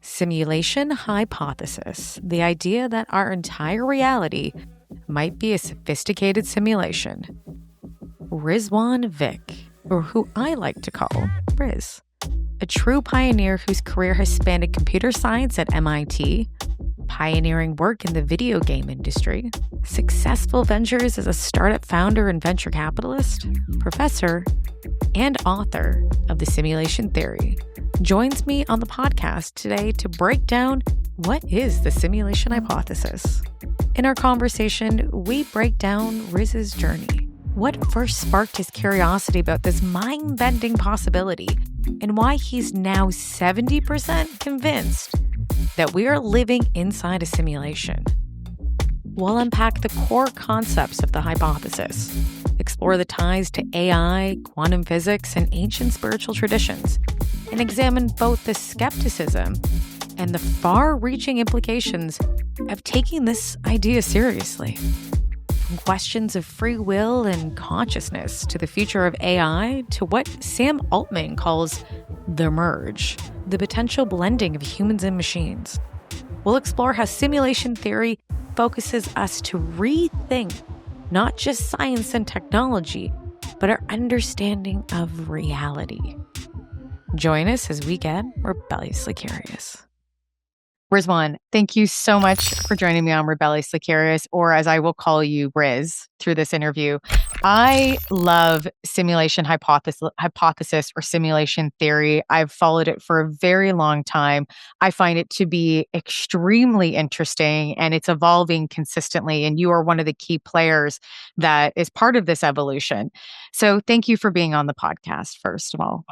Simulation hypothesis, the idea that our entire reality might be a sophisticated simulation. Rizwan Virk, or who I like to call Riz, a true pioneer whose career has spanned computer science at MIT, pioneering work in the video game industry, successful ventures as a startup founder and venture capitalist, professor, and author of The Simulation Theory, joins me on the podcast today to break down what is the simulation hypothesis. In our conversation, we break down Riz's journey, what first sparked his curiosity about this mind-bending possibility, and why he's now 70% convinced that we are living inside a simulation. We'll unpack the core concepts of the hypothesis, explore the ties to AI, quantum physics, and ancient spiritual traditions, and examine both the skepticism and the far-reaching implications of taking this idea seriously. From questions of free will and consciousness to the future of AI to what Sam Altman calls the merge, the potential blending of humans and machines. We'll explore how simulation theory focuses us to rethink not just science and technology, but our understanding of reality. Join us as we get rebelliously curious. Rizwan, thank you so much for joining me on Rebelliously Curious, or as I will call you, Riz, through this interview. I love simulation hypothesis or simulation theory. I've followed it for a very long time. I find it to be extremely interesting and it's evolving consistently. And you are one of the key players that is part of this evolution. So thank you for being on the podcast, first of all.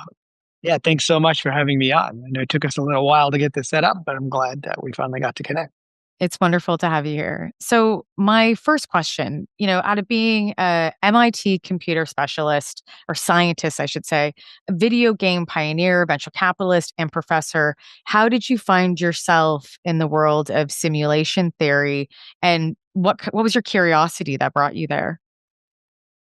Yeah, thanks so much for having me on. I know it took us a little while to get this set up, but I'm glad that we finally got to connect. It's wonderful to have you here. So my first question, out of being a MIT computer specialist or scientist, I should say, a video game pioneer, venture capitalist, and professor, how did you find yourself in the world of simulation theory? And what was your curiosity that brought you there?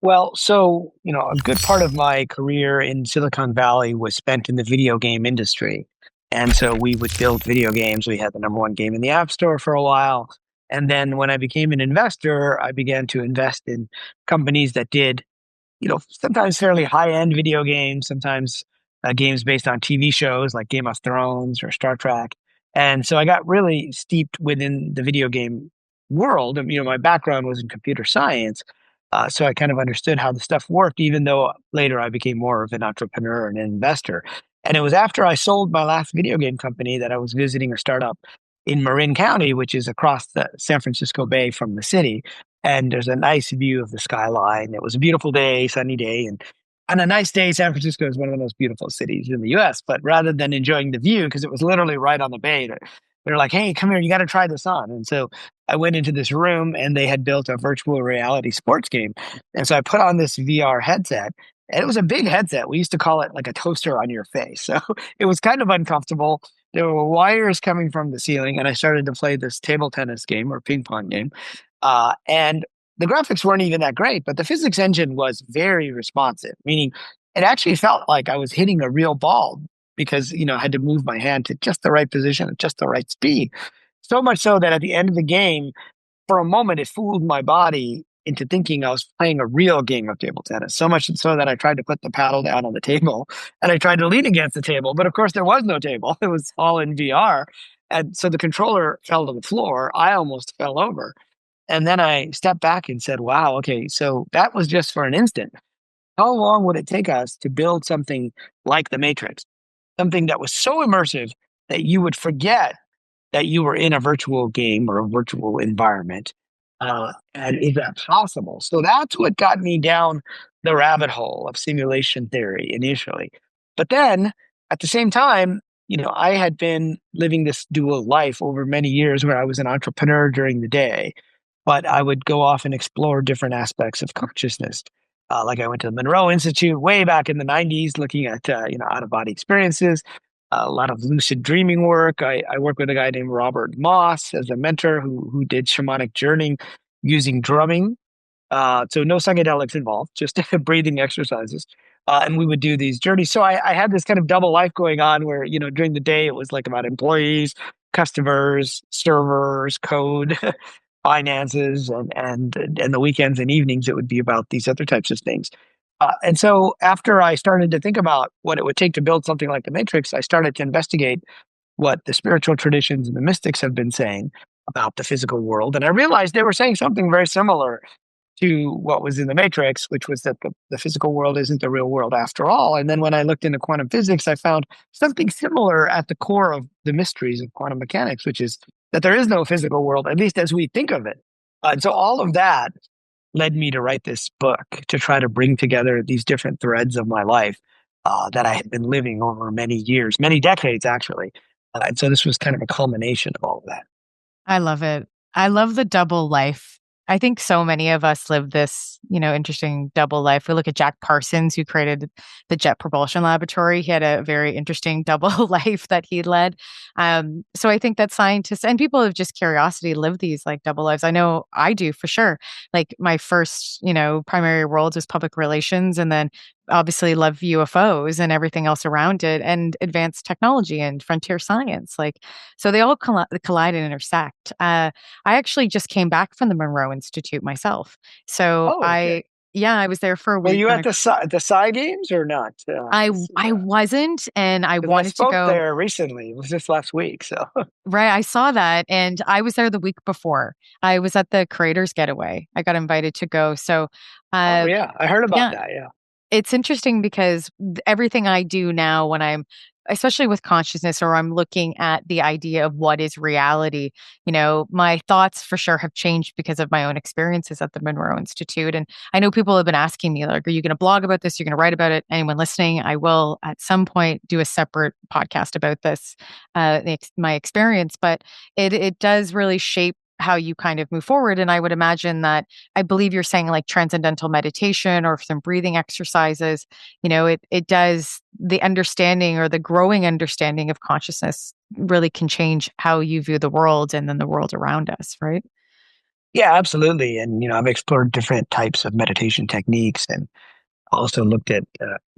Well, so, a good part of my career in Silicon Valley was spent in the video game industry. And so we would build video games. We had the number one game in the App Store for a while. And then when I became an investor, I began to invest in companies that did, sometimes fairly high-end video games, sometimes games based on TV shows like Game of Thrones or Star Trek. And so I got really steeped within the video game world. And, my background was in computer science. So I kind of understood how the stuff worked, even though later I became more of an entrepreneur and an investor. And it was after I sold my last video game company that I was visiting a startup in Marin County, which is across the San Francisco Bay from the city. And there's a nice view of the skyline. It was a beautiful day, sunny day. And on a nice day, San Francisco is one of the most beautiful cities in the US. But rather than enjoying the view, because it was literally right on the bay, they're like, hey, come here, you got to try this on. And so I went into this room and they had built a virtual reality sports game. And so I put on this VR headset and it was a big headset. We used to call it like a toaster on your face. So it was kind of uncomfortable. There were wires coming from the ceiling and I started to play this table tennis game or ping pong game. And the graphics weren't even that great, but the physics engine was very responsive, meaning it actually felt like I was hitting a real ball because, I had to move my hand to just the right position at just the right speed. So much so that at the end of the game, for a moment, it fooled my body into thinking I was playing a real game of table tennis. So much so that I tried to put the paddle down on the table and I tried to lean against the table. But of course, there was no table. It was all in VR. And so the controller fell to the floor. I almost fell over. And then I stepped back and said, wow, okay, so that was just for an instant. How long would it take us to build something like the Matrix? Something that was so immersive that you would forget that you were in a virtual game or a virtual environment. And is that possible? So that's what got me down the rabbit hole of simulation theory initially. But then at the same time, I had been living this dual life over many years where I was an entrepreneur during the day, but I would go off and explore different aspects of consciousness. Like I went to the Monroe Institute way back in the 90s looking at, out-of-body experiences. a lot of lucid dreaming work. I work with a guy named Robert Moss as a mentor who did shamanic journeying using drumming. So no psychedelics involved, just breathing exercises. And we would do these journeys. So I had this kind of double life going on where, during the day it was like about employees, customers, servers, code, finances, and the weekends and evenings it would be about these other types of things. And so after I started to think about what it would take to build something like the Matrix, I started to investigate what the spiritual traditions and the mystics have been saying about the physical world. And I realized they were saying something very similar to what was in the Matrix, which was that the physical world isn't the real world after all. And then when I looked into quantum physics, I found something similar at the core of the mysteries of quantum mechanics, which is that there is no physical world, at least as we think of it. And so all of that led me to write this book to try to bring together these different threads of my life that I had been living over many years, many decades, actually. And so this was kind of a culmination of all of that. I love it. I love the double life. I think so many of us live this, interesting double life. We look at Jack Parsons, who created the Jet Propulsion Laboratory. He had a very interesting double life that he led. So I think that scientists and people of just curiosity live these like double lives. I know I do for sure. Like my first, primary world was public relations, and then obviously love UFOs and everything else around it, and advanced technology and frontier science. Like, so they all collide and intersect. I actually just came back from the Monroe Institute myself. So Oh, okay. I was there for a Were week. you at the Psy Games or not? I wasn't, and I 'Cause I wanted to spoke go. there recently. It was just last week. So, Right, I saw that, and I was there the week before. I was at the Creators Getaway. I got invited to go. So, oh uh, yeah, I heard about yeah, that. Yeah. it's interesting because everything I do now when I'm especially with consciousness or I'm looking at the idea of what is reality, my thoughts for sure have changed because of my own experiences at the Monroe Institute. And I know people have been asking me, like, are you going to blog about this? You're going to write about it? Anyone listening, I will at some point do a separate podcast about this, my experience. But it does really shape how you kind of move forward. And I would imagine that I believe you're saying like transcendental meditation or some breathing exercises, it does the understanding or the growing understanding of consciousness really can change how you view the world and then the world around us, right? Yeah, absolutely. And I've explored different types of meditation techniques, and also looked at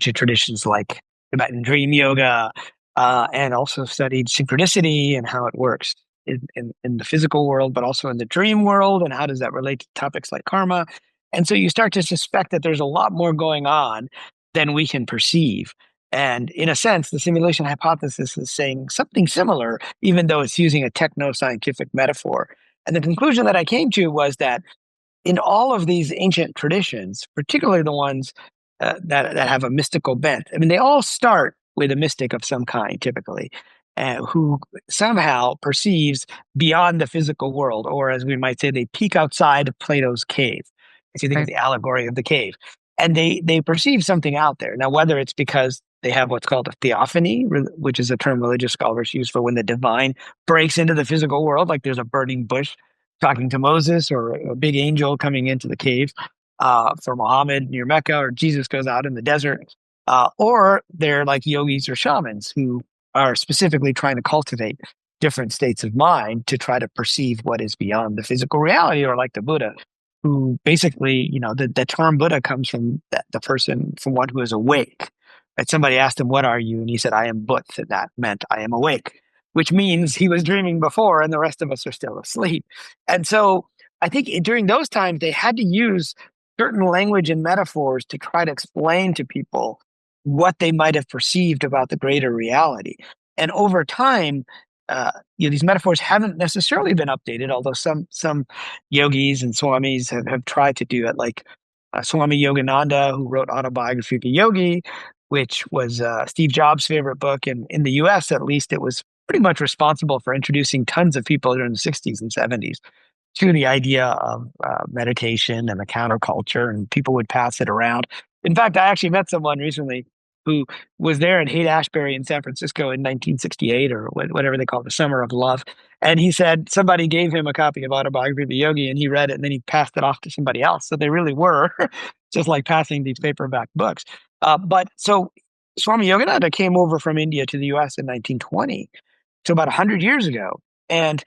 ancient traditions like Tibetan dream yoga, and also studied synchronicity and how it works in the physical world, but also in the dream world, and how does that relate to topics like karma. And so you start to suspect that there's a lot more going on than we can perceive. And in a sense, the simulation hypothesis is saying something similar, even though it's using a techno scientific metaphor. And the conclusion that I came to was that in all of these ancient traditions, particularly the ones that have a mystical bent, I mean, they all start with a mystic of some kind, typically, who somehow perceives beyond the physical world, or as we might say, they peek outside of Plato's cave. If you think of Right. the allegory of the cave, and they perceive something out there. Now, whether it's because they have what's called a theophany, which is a term religious scholars use for when the divine breaks into the physical world, like there's a burning bush talking to Moses, or a big angel coming into the cave for Muhammad near Mecca, or Jesus goes out in the desert, or they're like yogis or shamans who are specifically trying to cultivate different states of mind to try to perceive what is beyond the physical reality, or like the Buddha, who basically, the term Buddha comes from the person, from one who is awake. And somebody asked him, "What are you?" And he said, "I am But," and that meant I am awake, which means he was dreaming before and the rest of us are still asleep. And so I think during those times, they had to use certain language and metaphors to try to explain to people what they might have perceived about the greater reality. And over time, these metaphors haven't necessarily been updated, although some yogis and swamis have tried to do it, like Swami Yogananda, who wrote Autobiography of a Yogi, which was Steve Jobs' favorite book. And in the US, at least, it was pretty much responsible for introducing tons of people during the 60s and 70s to the idea of meditation and the counterculture, and people would pass it around. In fact, I actually met someone recently who was there in Haight-Ashbury in San Francisco in 1968, or whatever they call it, the Summer of Love. And he said somebody gave him a copy of Autobiography of a Yogi, and he read it, and then he passed it off to somebody else. So they really were just like passing these paperback books. But so Swami Yogananda came over from India to the US in 1920, so about 100 years ago. And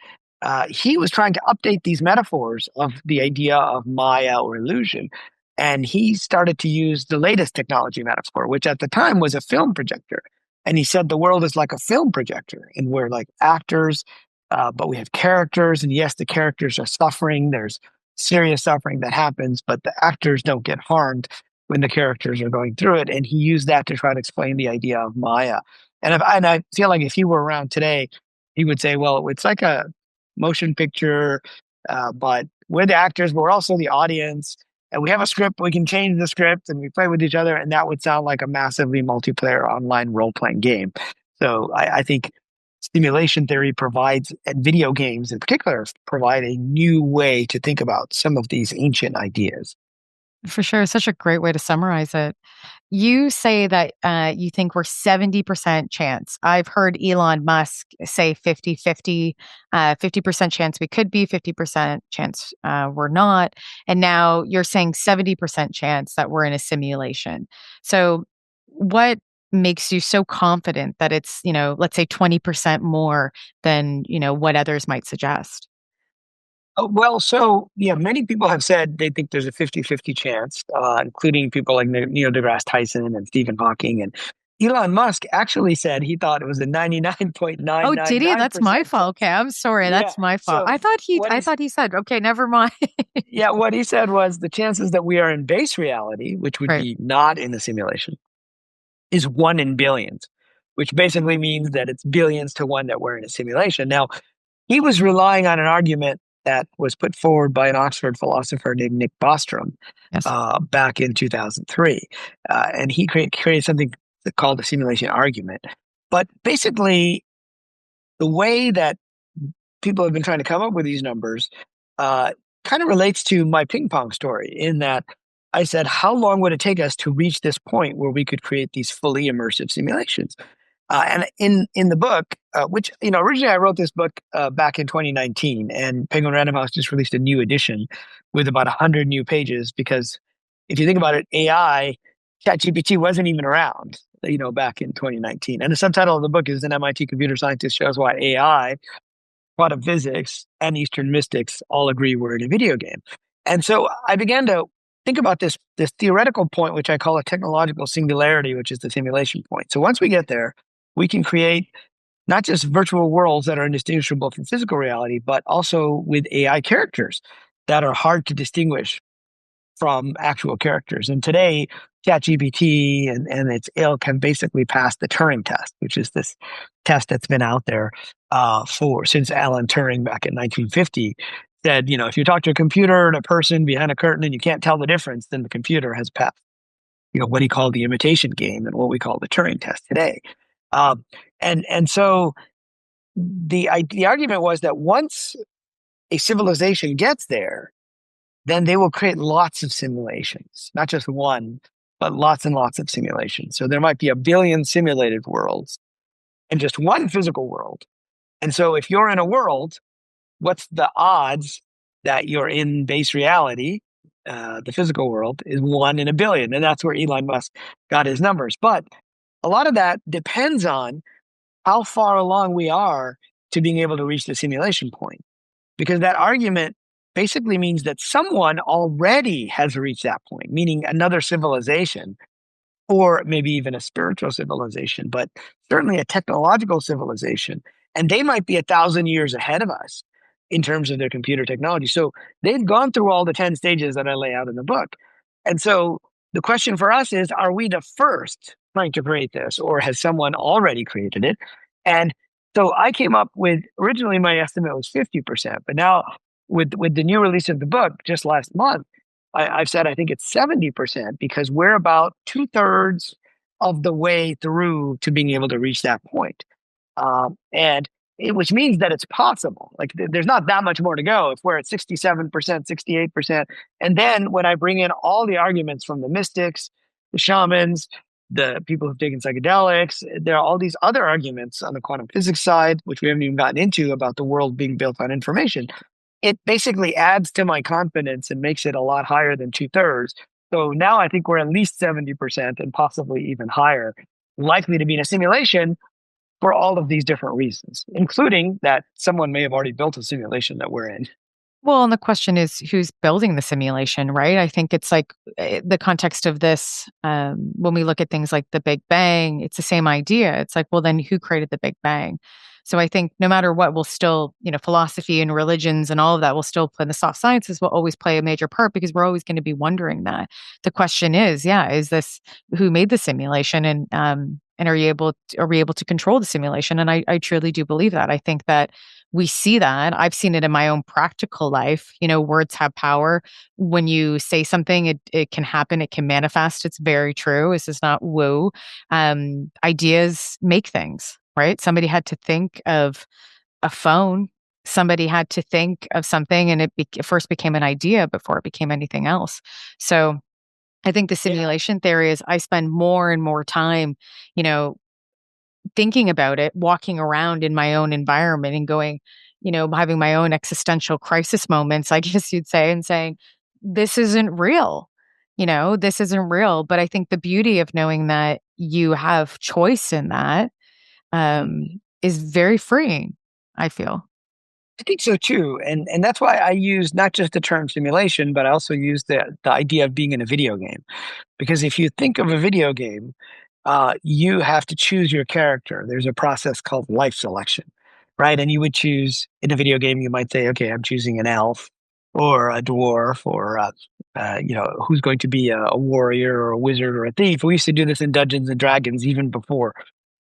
he was trying to update these metaphors of the idea of Maya or illusion. And he started to use the latest technology metaphor, which at the time was a film projector. And he said the world is like a film projector, and we're like actors, but we have characters. And yes, the characters are suffering. There's serious suffering that happens, but the actors don't get harmed when the characters are going through it. And he used that to try to explain the idea of Maya. And I feel like if he were around today, he would say, well, it's like a motion picture, but we're the actors, but we're also the audience. And we have a script, we can change the script and we play with each other. And that would sound like a massively multiplayer online role playing game. So I think simulation theory provides, and video games in particular, provide a new way to think about some of these ancient ideas. For sure. Such a great way to summarize it. You say that you think we're 70% chance. I've heard Elon Musk say 50-50, 50% chance we could be, 50% chance we're not. And now you're saying 70% chance that we're in a simulation. So what makes you so confident that it's, let's say 20% more than, what others might suggest? Oh, well, so yeah, many people have said they think there's a 50-50 chance, including people like Neil deGrasse Tyson and Stephen Hawking. And Elon Musk actually said he thought it was a Oh, did he? That's my 99.999% fault. Okay, chance. I'm sorry. Yeah. That's my fault. So I thought he what I he's thought he said, "Okay, never mind." yeah, what he said was the chances that we are in base reality, which would Right. be not in the simulation, is one in billions, which basically means that it's billions to one that we're in a simulation. Now, he was relying on an argument that was put forward by an Oxford philosopher named Nick Bostrom Yes. back in 2003. And he created something called the simulation argument. But basically, the way that people have been trying to come up with these numbers uh, kind of relates to my ping pong story, in that I said, how long would it take us to reach this point where we could create these fully immersive simulations? And in the book, which originally I wrote this book back in 2019, and Penguin Random House just released a new edition with about 100 new pages. Because if you think about it, AI, ChatGPT wasn't even around, back in 2019. And the subtitle of the book is "An MIT computer scientist shows why AI, quantum physics, and Eastern mystics all agree we're in a video game." And so I began to think about this theoretical point, which I call a technological singularity, which is the simulation point. So once we get there, we can create not just virtual worlds that are indistinguishable from physical reality, but also with AI characters that are hard to distinguish from actual characters. And today, ChatGPT and its ilk can basically pass the Turing test, which is this test that's been out there for since Alan Turing back in 1950 said, if you talk to a computer and a person behind a curtain and you can't tell the difference, then the computer has passed, what he called the imitation game and what we call the Turing test today. Um, and so the argument was that once a civilization gets there, then they will create lots of simulations, not just one, but lots and lots of simulations. So there might be a billion simulated worlds and just one physical world. And so if you're in a world, what's the odds that you're in base reality? The physical world is one in a billion. And that's where Elon Musk got his numbers. But a lot of that depends on how far along we are to being able to reach the simulation point. Because that argument basically means that someone already has reached that point, meaning another civilization, or maybe even a spiritual civilization, but certainly a technological civilization. And they might be 1,000 years ahead of us in terms of their computer technology. So they've gone through all the 10 stages that I lay out in the book. And so the question for us is, are we the first trying to create this, or has someone already created it? And so I came up with, originally my estimate was 50%, but now with the new release of the book just last month, I've said I think it's 70%, because we're about 2/3 of the way through to being able to reach that point. Which means that it's possible. Like there's not that much more to go if we're at 67%, 68%. And then when I bring in all the arguments from the mystics, the shamans, the people who've taken psychedelics, there are all these other arguments on the quantum physics side, which we haven't even gotten into, about the world being built on information. It basically adds to my confidence and makes it a lot higher than 2/3. So now I think we're at least 70% and possibly even higher likely to be in a simulation for all of these different reasons, including that someone may have already built a simulation that we're in. Well, and the question is who's building the simulation, right? I think it's like the context of this, when we look at things like the Big Bang, it's the same idea. It's like, well, then who created the Big Bang? So I think no matter what, we'll still, philosophy and religions and all of that will still play, the soft sciences will always play a major part because we're always going to be wondering that. The question is, yeah, is this who made the simulation, and are we able to control the simulation? And I truly do believe that. I think that we see that. I've seen it in my own practical life. Words have power. When you say something, it can happen, it can manifest. It's very true. This is not woo. Ideas make things, right? Somebody had to think of a phone. Somebody had to think of something, and it first became an idea before it became anything else. So I think the simulation theory is I spend more and more time, you know, thinking about it, walking around in my own environment and going, having my own existential crisis moments, I guess you'd say, and saying, this isn't real. This isn't real. But I think the beauty of knowing that you have choice in that is very freeing, I feel. I think so too, and that's why I use not just the term simulation, but I also use the idea of being in a video game. Because if you think of a video game, you have to choose your character. There's a process called life selection, right? And you would choose in a video game. You might say, okay, I'm choosing an elf or a dwarf or who's going to be a warrior or a wizard or a thief. We used to do this in Dungeons and Dragons even before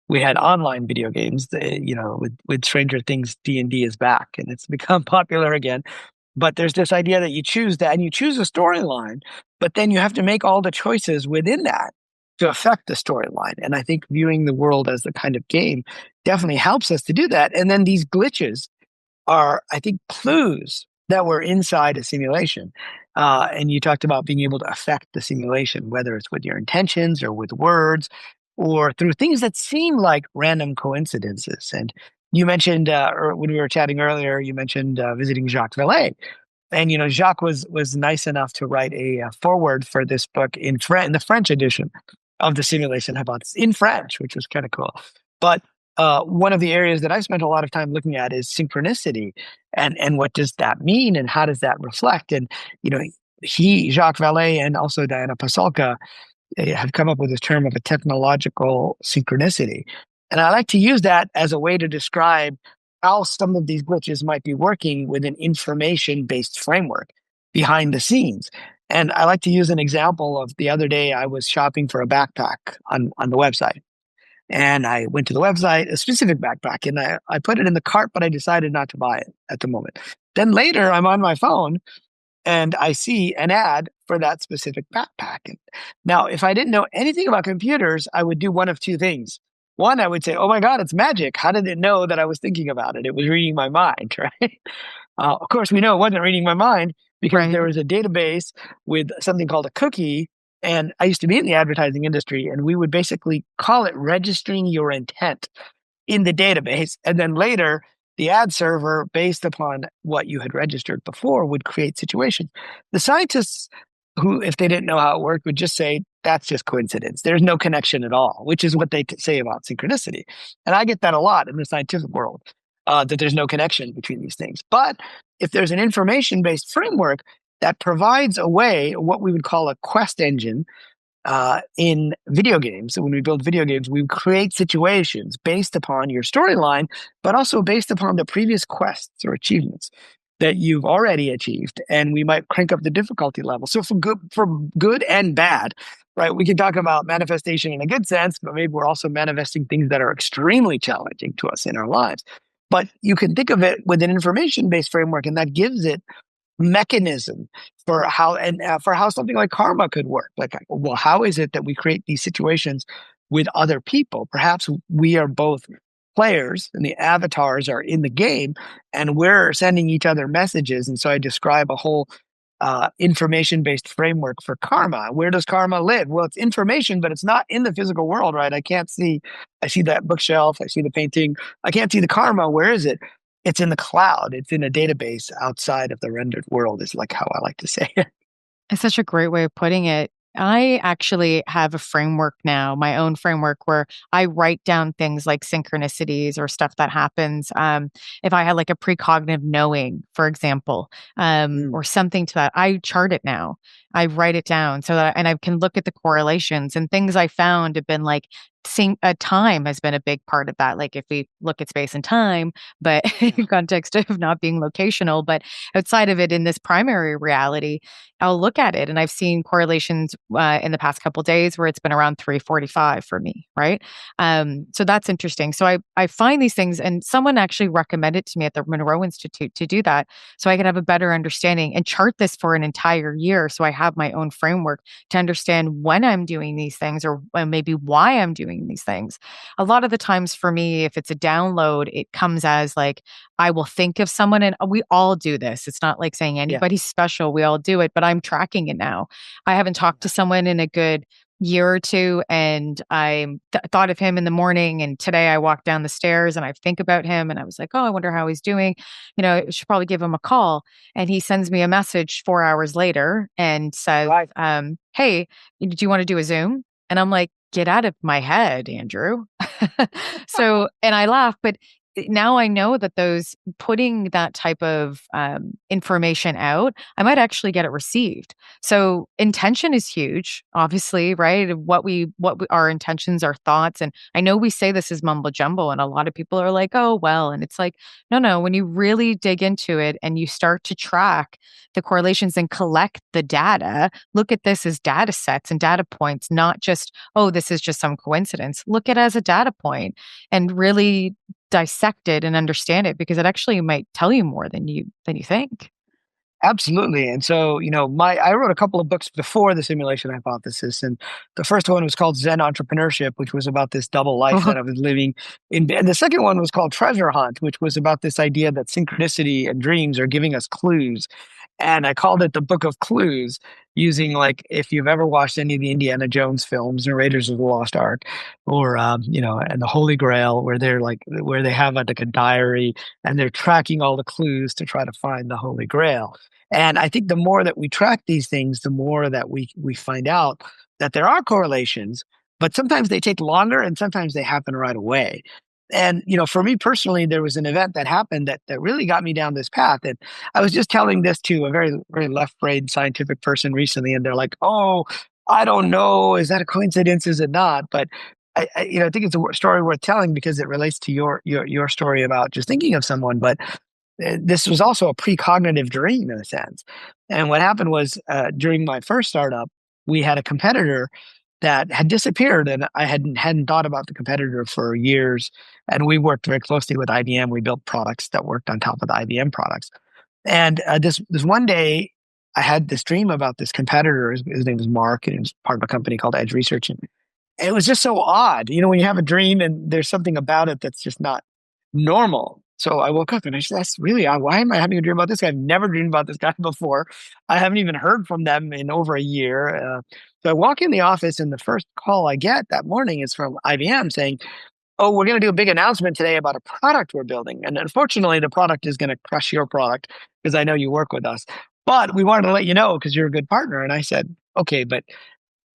we had online video games. With Stranger Things, D&D is back and it's become popular again. But there's this idea that you choose that and you choose a storyline, but then you have to make all the choices within that to affect the storyline. And I think viewing the world as the kind of game definitely helps us to do that. And then these glitches are, I think, clues that we're inside a simulation. And you talked about being able to affect the simulation, whether it's with your intentions or with words or through things that seem like random coincidences. And you mentioned, or when we were chatting earlier, you mentioned visiting Jacques Vallée. And Jacques was nice enough to write a foreword for this book in the French edition of the simulation hypothesis in French, which was kind of cool. But one of the areas that I spent a lot of time looking at is synchronicity, and what does that mean, and how does that reflect? And Jacques Vallée, and also Diana Pasulka have come up with this term of a technological synchronicity, and I like to use that as a way to describe how some of these glitches might be working with an information-based framework behind the scenes. And I like to use an example of the other day I was shopping for a backpack on the website. And I went to the website, a specific backpack, and I put it in the cart, but I decided not to buy it at the moment. Then later, I'm on my phone and I see an ad for that specific backpack. And now, if I didn't know anything about computers, I would do one of two things. One, I would say, oh my God, it's magic. How did it know that I was thinking about it? It was reading my mind, right? Of course, we know it wasn't reading my mind because there was a database with something called a cookie. And I used to be in the advertising industry, and we would basically call it registering your intent in the database. And then later, the ad server, based upon what you had registered before, would create situations. The scientists who, if they didn't know how it worked, would just say, that's just coincidence. There's no connection at all, which is what they say about synchronicity. And I get that a lot in the scientific world, that there's no connection between these things. But if there's an information-based framework that provides a way, what we would call a quest engine, in video games. So when we build video games, we create situations based upon your storyline, but also based upon the previous quests or achievements that you've already achieved. And we might crank up the difficulty level. So from good and bad, right? We can talk about manifestation in a good sense, but maybe we're also manifesting things that are extremely challenging to us in our lives. But you can think of it with an information-based framework, and that gives it mechanism for how something like karma could work. Like, well, how is it that we create these situations with other people? Perhaps we are both players and the avatars are in the game and we're sending each other messages. And so I describe a whole information-based framework for karma. Where does karma live? Well, it's information, but it's not in the physical world, right? I see that bookshelf, I see the painting, I can't see the karma. Where is it? It's in the cloud. It's in a database outside of the rendered world, is like how I like to say it. It's such a great way of putting it. I actually have a framework now, my own framework where I write down things like synchronicities or stuff that happens. If I had like a precognitive knowing, for example, Mm, or something to that, I chart it now. I write it down so that, and I can look at the correlations and things I found have been like, time has been a big part of that. Like if we look at space and time, but yeah. in context of not being locational, but outside of it in this primary reality, I'll look at it and I've seen correlations in the past couple of days where it's been around 345 for me, right? So that's interesting. So I find these things, and someone actually recommended to me at the Monroe Institute to do that so I can have a better understanding and chart this for an entire year. So I have my own framework to understand when I'm doing these things or maybe why I'm doing these things. A lot of the times for me, if it's a download, it comes as like, I will think of someone, and we all do this. It's not like saying Yeah. anybody's special. We all do it, but I'm tracking it now. I haven't talked to someone in a good year or two, and I thought of him in the morning. And today I walked down the stairs and I think about him, and I was like, oh, I wonder how he's doing. I should probably give him a call. And he sends me a message 4 hours later and says, Right. hey, do you want to do a Zoom? And I'm like, get out of my head, Andrew. And I laugh, but now I know that those putting that type of information out, I might actually get it received. So intention is huge, obviously, right? Our intentions, our thoughts, and I know we say this is mumbo jumbo, and a lot of people are like, "Oh, well," and it's like, no, no. When you really dig into it and you start to track the correlations and collect the data, look at this as data sets and data points, not just, oh, this is just some coincidence. Look at it as a data point and really dissect it and understand it because it actually might tell you more than you think. Absolutely. And so, my I wrote a couple of books before the simulation hypothesis, and the first one was called Zen Entrepreneurship, which was about this double life that I was living in. And the second one was called Treasure Hunt, which was about this idea that synchronicity and dreams are giving us clues. And I called it the Book of Clues, using like if you've ever watched any of the Indiana Jones films, or Raiders of the Lost Ark, or and the Holy Grail, where they have like a diary and they're tracking all the clues to try to find the Holy Grail. And I think the more that we track these things, the more that we find out that there are correlations, but sometimes they take longer and sometimes they happen right away. And for me personally, there was an event that happened that really got me down this path. And I was just telling this to a very, very left brain scientific person recently, and they're like, "Oh, I don't know. Is that a coincidence? Is it not?" But I think it's a story worth telling because it relates to your story about just thinking of someone. But this was also a precognitive dream in a sense. And what happened was, during my first startup, we had a competitor that had disappeared, and I hadn't thought about the competitor for years. And we worked very closely with IBM. We built products that worked on top of the IBM products. And this one day, I had this dream about this competitor. His name was Mark, and he was part of a company called Edge Research. And it was just so odd, when you have a dream and there's something about it that's just not normal. So I woke up and I said, "That's really odd. Why am I having a dream about this guy? I've never dreamed about this guy before. I haven't even heard from them in over a year." So I walk in the office, and the first call I get that morning is from IBM saying, "Oh, we're going to do a big announcement today about a product we're building. And unfortunately, the product is going to crush your product because I know you work with us. But we wanted to let you know because you're a good partner." And I said, "Okay, but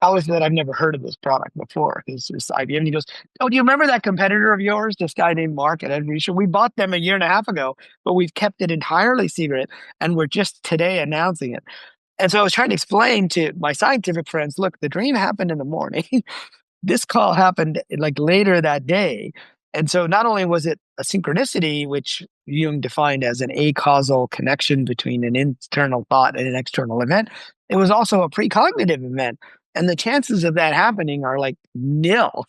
how is it that I've never heard of this product before?" It's IBM. And he goes, "Oh, do you remember that competitor of yours, this guy named Mark at Ed Research? We bought them a year and a half ago, but we've kept it entirely secret, and we're just today announcing it." And so I was trying to explain to my scientific friends, look, the dream happened in the morning. This call happened like later that day. And so not only was it a synchronicity, which Jung defined as an acausal connection between an internal thought and an external event, it was also a precognitive event. And the chances of that happening are like nil.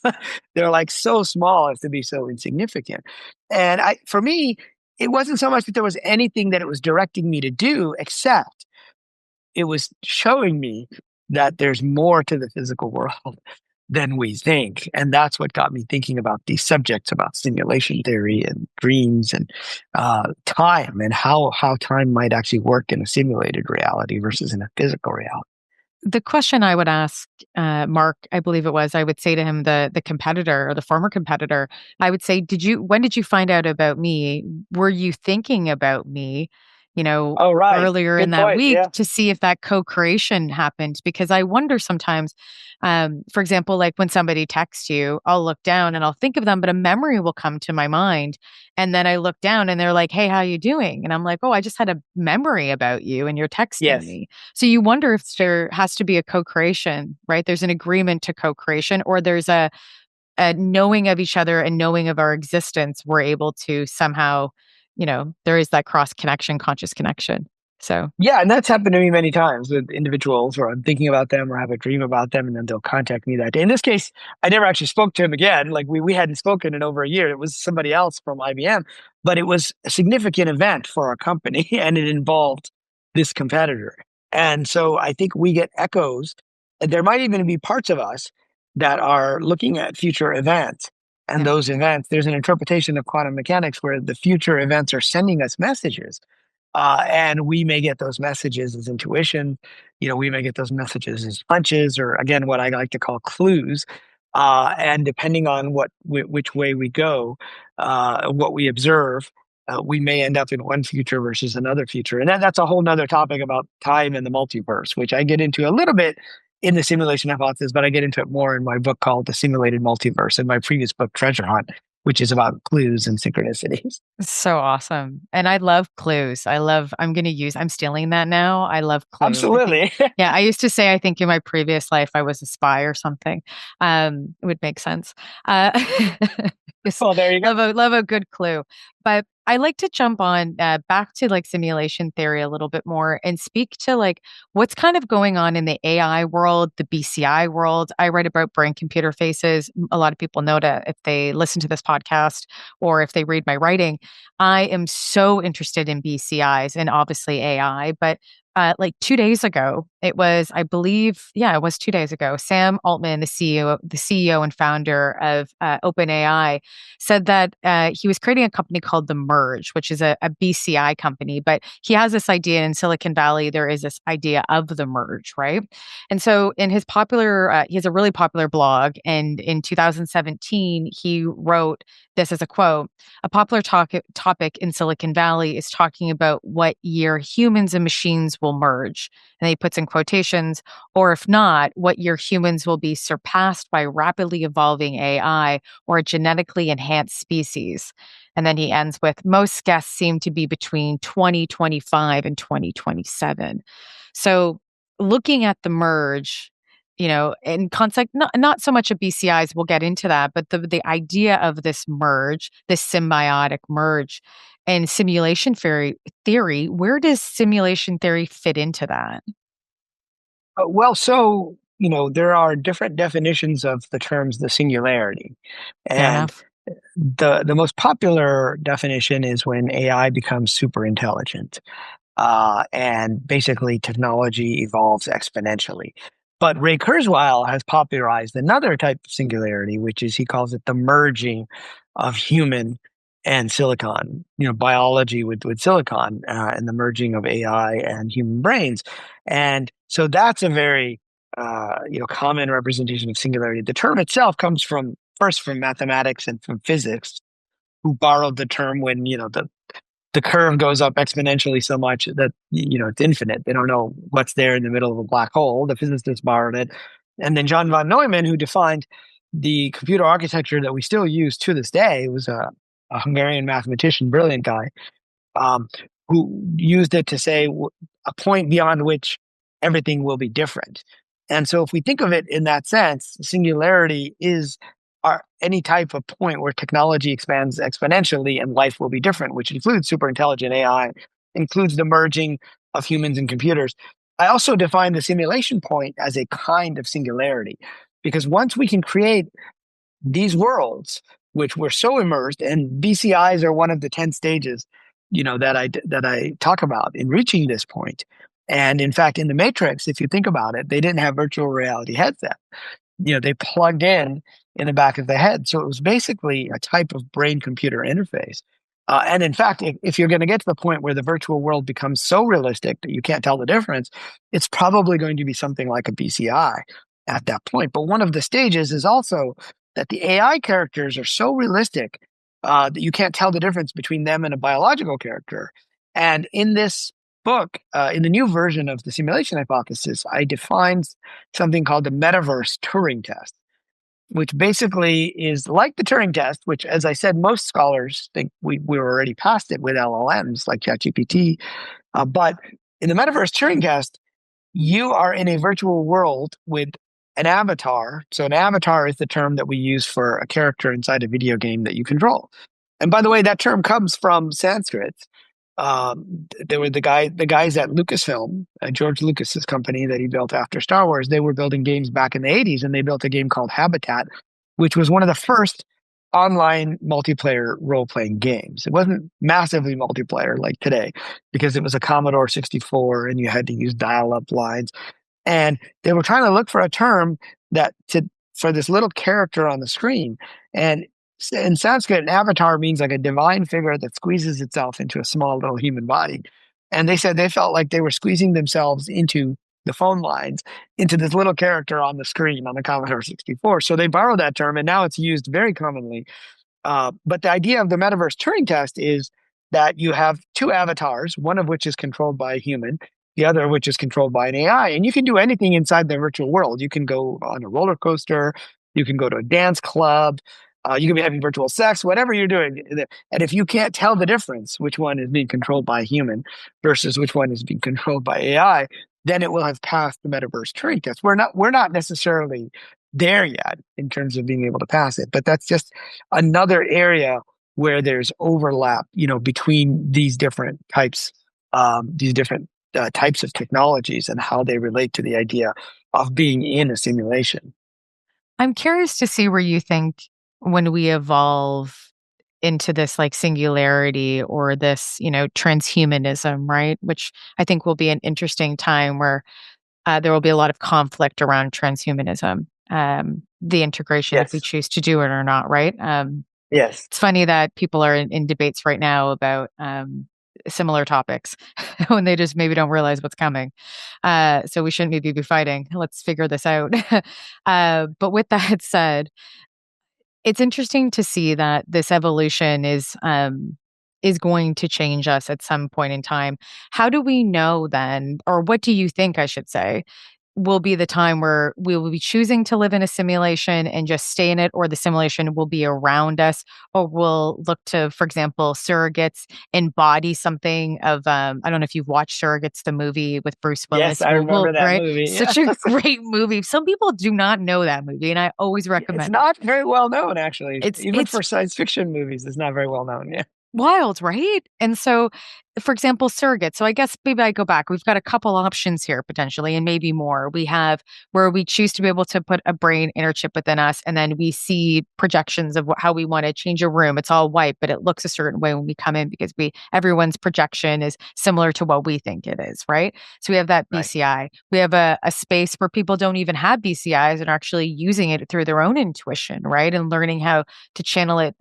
They're like so small as to be so insignificant. And for me, it wasn't so much that there was anything that it was directing me to do, except it was showing me that there's more to the physical world than we think. And that's what got me thinking about these subjects, about simulation theory and dreams and time, and how time might actually work in a simulated reality versus in a physical reality. The question I would ask Mark, I believe it was, I would say to him, the competitor or the former competitor, I would say, when did you find out about me? Were you thinking about me? Oh, right. earlier in Good that point. week Yeah. to see if that co-creation happened. Because I wonder sometimes, for example, like when somebody texts you, I'll look down and I'll think of them, but a memory will come to my mind. And then I look down and they're like, "Hey, how you doing?" And I'm like, "Oh, I just had a memory about you and you're texting Yes. me." So you wonder if there has to be a co-creation, right? There's an agreement to co-creation, or there's a knowing of each other and knowing of our existence. We're able to somehow, there is that cross connection, conscious connection. So Yeah, and that's happened to me many times with individuals where I'm thinking about them or have a dream about them, and then they'll contact me that day. In this case, I never actually spoke to him again. Like we hadn't spoken in over a year. It was somebody else from IBM, but it was a significant event for our company, and it involved this competitor. And so I think we get echoes. And there might even be parts of us that are looking at future events. And yeah. those events, there's an interpretation of quantum mechanics where the future events are sending us messages, and we may get those messages as intuition. We may get those messages as hunches, or again, what I like to call clues. And depending on which way we go, what we observe, we may end up in one future versus another future. And that's a whole nother topic about time and the multiverse, which I get into a little bit in the simulation hypothesis, but I get into it more in my book called The Simulated Multiverse, and my previous book, Treasure Hunt, which is about clues and synchronicities. So awesome. And I love clues. I'm stealing that now. I love clue. I think, Absolutely. yeah, I used to say, I think in my previous life, I was a spy or something. It would make sense. Uh, just Well, there you go. love a good clue. But I like to jump on back to like simulation theory a little bit more and speak to like what's kind of going on in the AI world, the BCI world. I write about brain computer faces. A lot of people know that if they listen to this podcast or if they read my writing. I am so interested in BCIs and obviously AI, but like 2 days ago, I believe, yeah, it was 2 days ago. Sam Altman, the CEO and founder of OpenAI, said that he was creating a company called The Merge, which is a BCI company. But he has this idea in Silicon Valley. There is this idea of the merge, right? And so, he has a really popular blog, and in 2017, he wrote this as a quote: "A popular topic in Silicon Valley is talking about what year humans and machines will merge." And he puts in quotations, "or if not, what year humans will be surpassed by rapidly evolving AI or a genetically enhanced species." And then he ends with, "Most guesses seem to be between 2025 and 2027." So looking at the merge, in concept, not so much of BCIs, we'll get into that, but the idea of this merge, this symbiotic merge, and theory, where does simulation theory fit into that? Well, so, there are different definitions of the terms the singularity. Fair And enough. the most popular definition is when AI becomes super intelligent. And basically, technology evolves exponentially. But Ray Kurzweil has popularized another type of singularity, which is he calls it the merging of human and silicon, biology with silicon, and the merging of AI and human brains. And so that's a very, common representation of singularity. The term itself comes first from mathematics and from physics, who borrowed the term when, the curve goes up exponentially so much that it's infinite. They don't know what's there in the middle of a black hole. The physicists borrowed it, and then John von Neumann, who defined the computer architecture that we still use to this day, was a Hungarian mathematician, brilliant guy, um, who used it to say a point beyond which everything will be different. And so, if we think of it in that sense, singularity is any type of point where technology expands exponentially and life will be different, which includes super intelligent AI, includes the merging of humans and computers. I also define the simulation point as a kind of singularity, because once we can create these worlds, which we're so immersed, and BCIs are one of the 10 stages, that I talk about in reaching this point. And in fact, in the Matrix, if you think about it, they didn't have virtual reality headsets. They plugged in the back of the head. So it was basically a type of brain computer interface. And in fact, if you're going to get to the point where the virtual world becomes so realistic that you can't tell the difference, it's probably going to be something like a BCI at that point. But one of the stages is also that the AI characters are so realistic that you can't tell the difference between them and a biological character. And in this book, in the new version of the simulation hypothesis, I defined something called the metaverse Turing test, which basically is like the Turing test, which, as I said, most scholars think we were already past it with LLMs like ChatGPT. But in the metaverse Turing test, you are in a virtual world with an avatar. So, an avatar is the term that we use for a character inside a video game that you control. And by the way, that term comes from Sanskrit. There were the guys at Lucasfilm, George Lucas's company that he built after Star Wars. They were building games back in the 80s, and they built a game called Habitat, which was one of the first online multiplayer role-playing games. It wasn't massively multiplayer like today because it was a Commodore 64 and you had to use dial-up lines. And they were trying to look for a term for this little character on the screen. And in Sanskrit, an avatar means like a divine figure that squeezes itself into a small little human body. And they said they felt like they were squeezing themselves into the phone lines, into this little character on the screen on the Commodore 64. So they borrowed that term, and now it's used very commonly. But the idea of the metaverse Turing test is that you have two avatars, one of which is controlled by a human, the other of which is controlled by an AI. And you can do anything inside the virtual world. You can go on a roller coaster, you can go to a dance club, you can be having virtual sex, whatever you're doing. And if you can't tell the difference, which one is being controlled by a human versus which one is being controlled by AI, then it will have passed the metaverse Turing test. We're not necessarily there yet in terms of being able to pass it, but that's just another area where there's overlap, between these different types of technologies and how they relate to the idea of being in a simulation. I'm curious to see where you think when we evolve into this like singularity or this, transhumanism, right? Which I think will be an interesting time where there will be a lot of conflict around transhumanism, the integration, if we Yes. choose to do it or not, right? Yes. It's funny that people are in debates right now about similar topics when they just maybe don't realize what's coming. So we shouldn't maybe be fighting. Let's figure this out. But with that said, it's interesting to see that this evolution is going to change us at some point in time. How do we know then, or what do you think I should say, will be the time where we will be choosing to live in a simulation and just stay in it, or the simulation will be around us, or we'll look to, for example, surrogates embody something of, I don't know if you've watched Surrogates, the movie with Bruce Yes, Willis. I remember that Right? movie. Such a great movie. Some people do not know that movie, and I always It's recommend. not very well known, actually. Even It's for science fiction movies, it's not very well known. Yeah. wild, right? And so, for example, surrogates. So I guess maybe I go back. We've got a couple options here potentially, and maybe more. We have where we choose to be able to put a brain inner chip within us, and then we see projections of how we want to change a room. It's all white, but it looks a certain way when we come in because everyone's projection is similar to what we think it is, right? So we have that Right. BCI. We have a space where people don't even have BCIs and are actually using it through their own intuition, right? And learning how to channel it.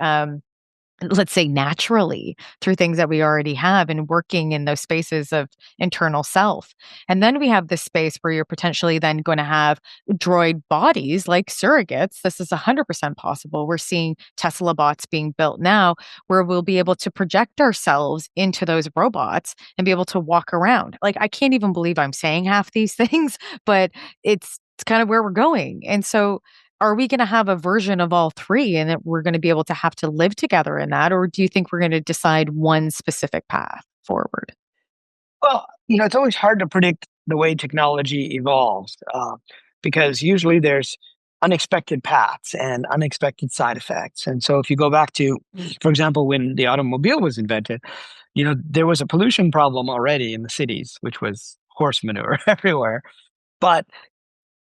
Let's say naturally through things that we already have and working in those spaces of internal self. And then we have this space where you're potentially then going to have droid bodies like surrogates. This is 100% possible. We're seeing Tesla bots being built now where we'll be able to project ourselves into those robots and be able to walk around. Like, I can't even believe I'm saying half these things, but it's kind of where we're going. And so are we going to have a version of all three and that we're going to be able to have to live together in that? Or do you think we're going to decide one specific path forward? Well, it's always hard to predict the way technology evolves because usually there's unexpected paths and unexpected side effects. And so, if you go back to, for example, when the automobile was invented, there was a pollution problem already in the cities, which was horse manure everywhere. But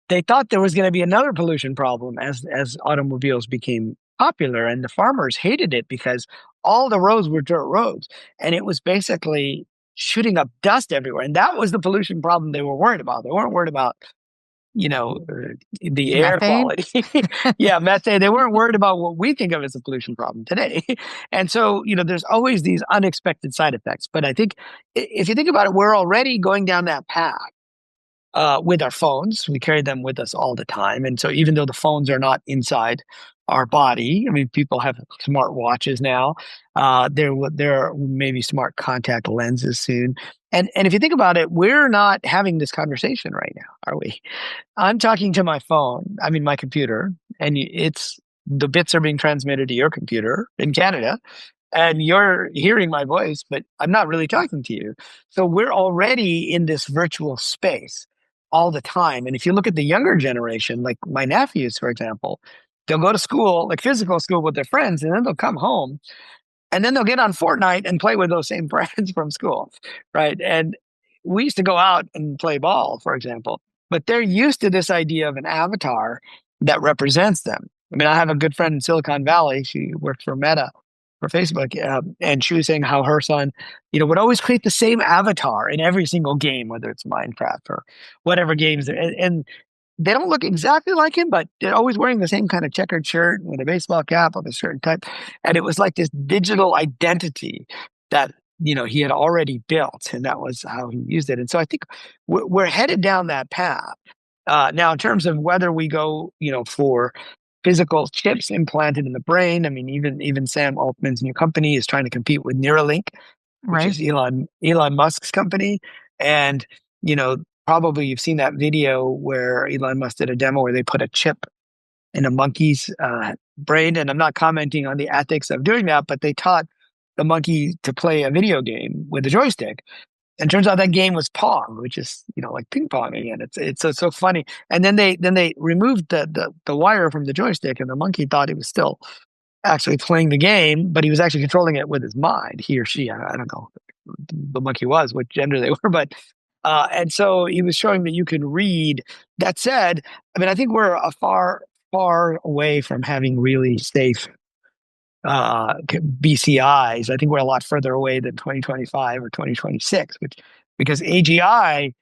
they thought there was going to be another pollution problem as automobiles became popular, and the farmers hated it because all the roads were dirt roads, and it was basically shooting up dust everywhere, and that was the pollution problem they were worried about. They weren't worried about the air Methane? quality. Yeah, methane. They weren't worried about what we think of as a pollution problem today. And so, there's always these unexpected side effects. But I think if you think about it, we're already going down that path with our phones. We carry them with us all the time. And so even though the phones are not inside our body. I mean, people have smart watches now. There are maybe smart contact lenses soon. And if you think about it, we're not having this conversation right now, are we? I'm talking to my phone, I mean my computer, and it's the bits are being transmitted to your computer in Canada, and you're hearing my voice, but I'm not really talking to you. So we're already in this virtual space all the time. And if you look at the younger generation, like my nephews, for example, they'll go to school, like physical school with their friends, and then they'll come home and then they'll get on Fortnite and play with those same friends from school, right? And we used to go out and play ball, for example, but they're used to this idea of an avatar that represents them. I mean, I have a good friend in Silicon Valley. She worked for Meta, for Facebook, and she was saying how her son, would always create the same avatar in every single game, whether it's Minecraft or whatever games. And they don't look exactly like him, but they're always wearing the same kind of checkered shirt with a baseball cap of a certain type. And it was like this digital identity that, he had already built, and that was how he used it. And so I think we're headed down that path. Now, in terms of whether we go, for physical chips implanted in the brain, I mean, even Sam Altman's new company is trying to compete with Neuralink, which Right. is Elon Musk's company. And, probably you've seen that video where Elon Musk did a demo where they put a chip in a monkey's brain. And I'm not commenting on the ethics of doing that, but they taught the monkey to play a video game with a joystick. And turns out that game was Pong, which is like ping pong again. It's so funny. And then they removed the wire from the joystick, and the monkey thought he was still actually playing the game, but he was actually controlling it with his mind. He or she, I don't know, the monkey was, what gender they were, but and so he was showing that you can read. That said, I mean, I think we're a far away from having really safe BCIs. I think we're a lot further away than 2025 or 2026, which because AGI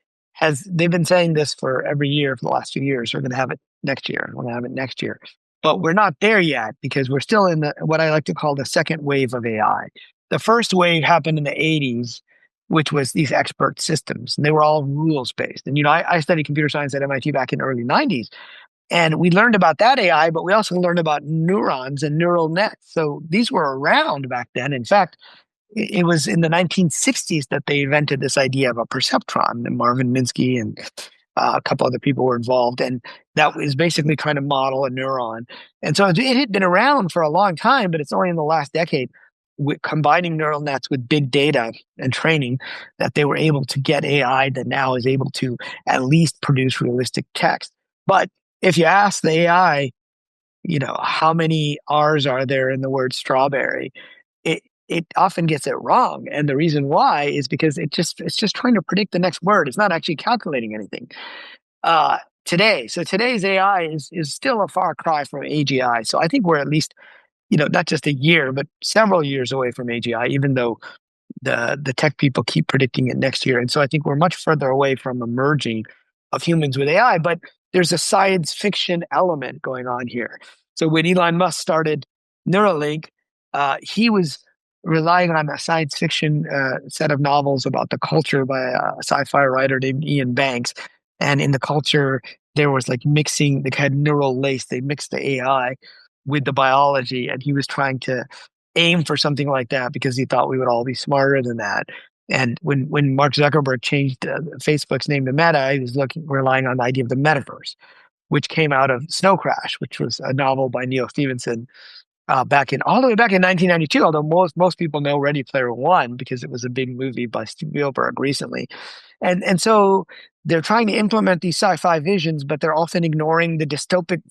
they've been saying this for every year for the last 2 years. We're going to have it next year. We're going to have it next year. But we're not there yet because we're still in what I like to call the second wave of AI. The first wave happened in the 80s, which was these expert systems, and they were all rules based. And I studied computer science at MIT back in the early 90s, and we learned about that AI, but we also learned about neurons and neural nets. So these were around back then. In fact, it was in the 1960s that they invented this idea of a perceptron, and Marvin Minsky and a couple other people were involved. And that was basically trying to model a neuron. And so it had been around for a long time, but it's only in the last decade, with combining neural nets with big data and training, that they were able to get AI that now is able to at least produce realistic text. But if you ask the AI, how many R's are there in the word strawberry, it often gets it wrong. And the reason why is because it's just trying to predict the next word. It's not actually calculating anything. So today's AI is still a far cry from AGI. So I think we're at least, not just a year, but several years away from AGI, even though the tech people keep predicting it next year. And so I think we're much further away from a merging of humans with AI, but there's a science fiction element going on here. So when Elon Musk started Neuralink, he was relying on a science fiction set of novels about the culture by a sci-fi writer named Ian Banks. And in the culture, there was like mixing, they had neural lace. They mixed the AI with the biology, and he was trying to aim for something like that because he thought we would all be smarter than that. And when Mark Zuckerberg changed Facebook's name to Meta, he was relying on the idea of the metaverse, which came out of Snow Crash, which was a novel by Neil Stephenson all the way back in 1992. Although most people know Ready Player One because it was a big movie by Spielberg recently, and so they're trying to implement these sci-fi visions, but they're often ignoring the dystopic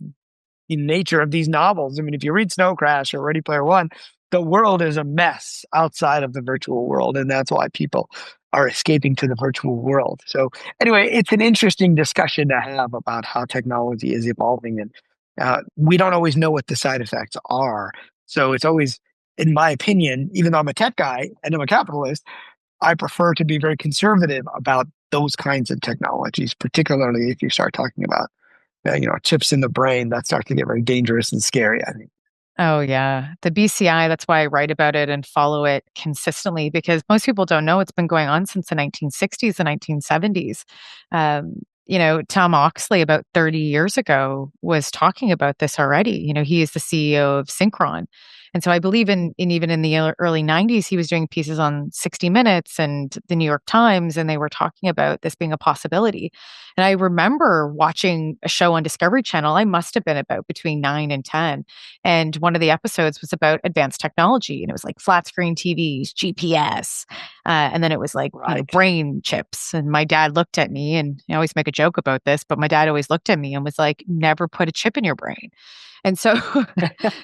nature of these novels. I mean, if you read Snow Crash or Ready Player One, the world is a mess outside of the virtual world, and that's why people are escaping to the virtual world. So anyway, it's an interesting discussion to have about how technology is evolving, and we don't always know what the side effects are. So it's always, in my opinion, even though I'm a tech guy and I'm a capitalist, I prefer to be very conservative about those kinds of technologies, particularly if you start talking about chips in the brain. That starts to get very dangerous and scary, I think. Oh, yeah. The BCI, that's why I write about it and follow it consistently, because most people don't know it's been going on since the 1960s and 1970s. Tom Oxley about 30 years ago was talking about this already. He is the CEO of Synchron. And so I believe in even in the early 90s, he was doing pieces on 60 Minutes and the New York Times, and they were talking about this being a possibility. And I remember watching a show on Discovery Channel. I must have been about between 9 and 10. And one of the episodes was about advanced technology. And it was like flat screen TVs, GPS. And then it was like, Right. brain chips. And my dad looked at me, and I always make a joke about this, but my dad always looked at me and was like, never put a chip in your brain. And so,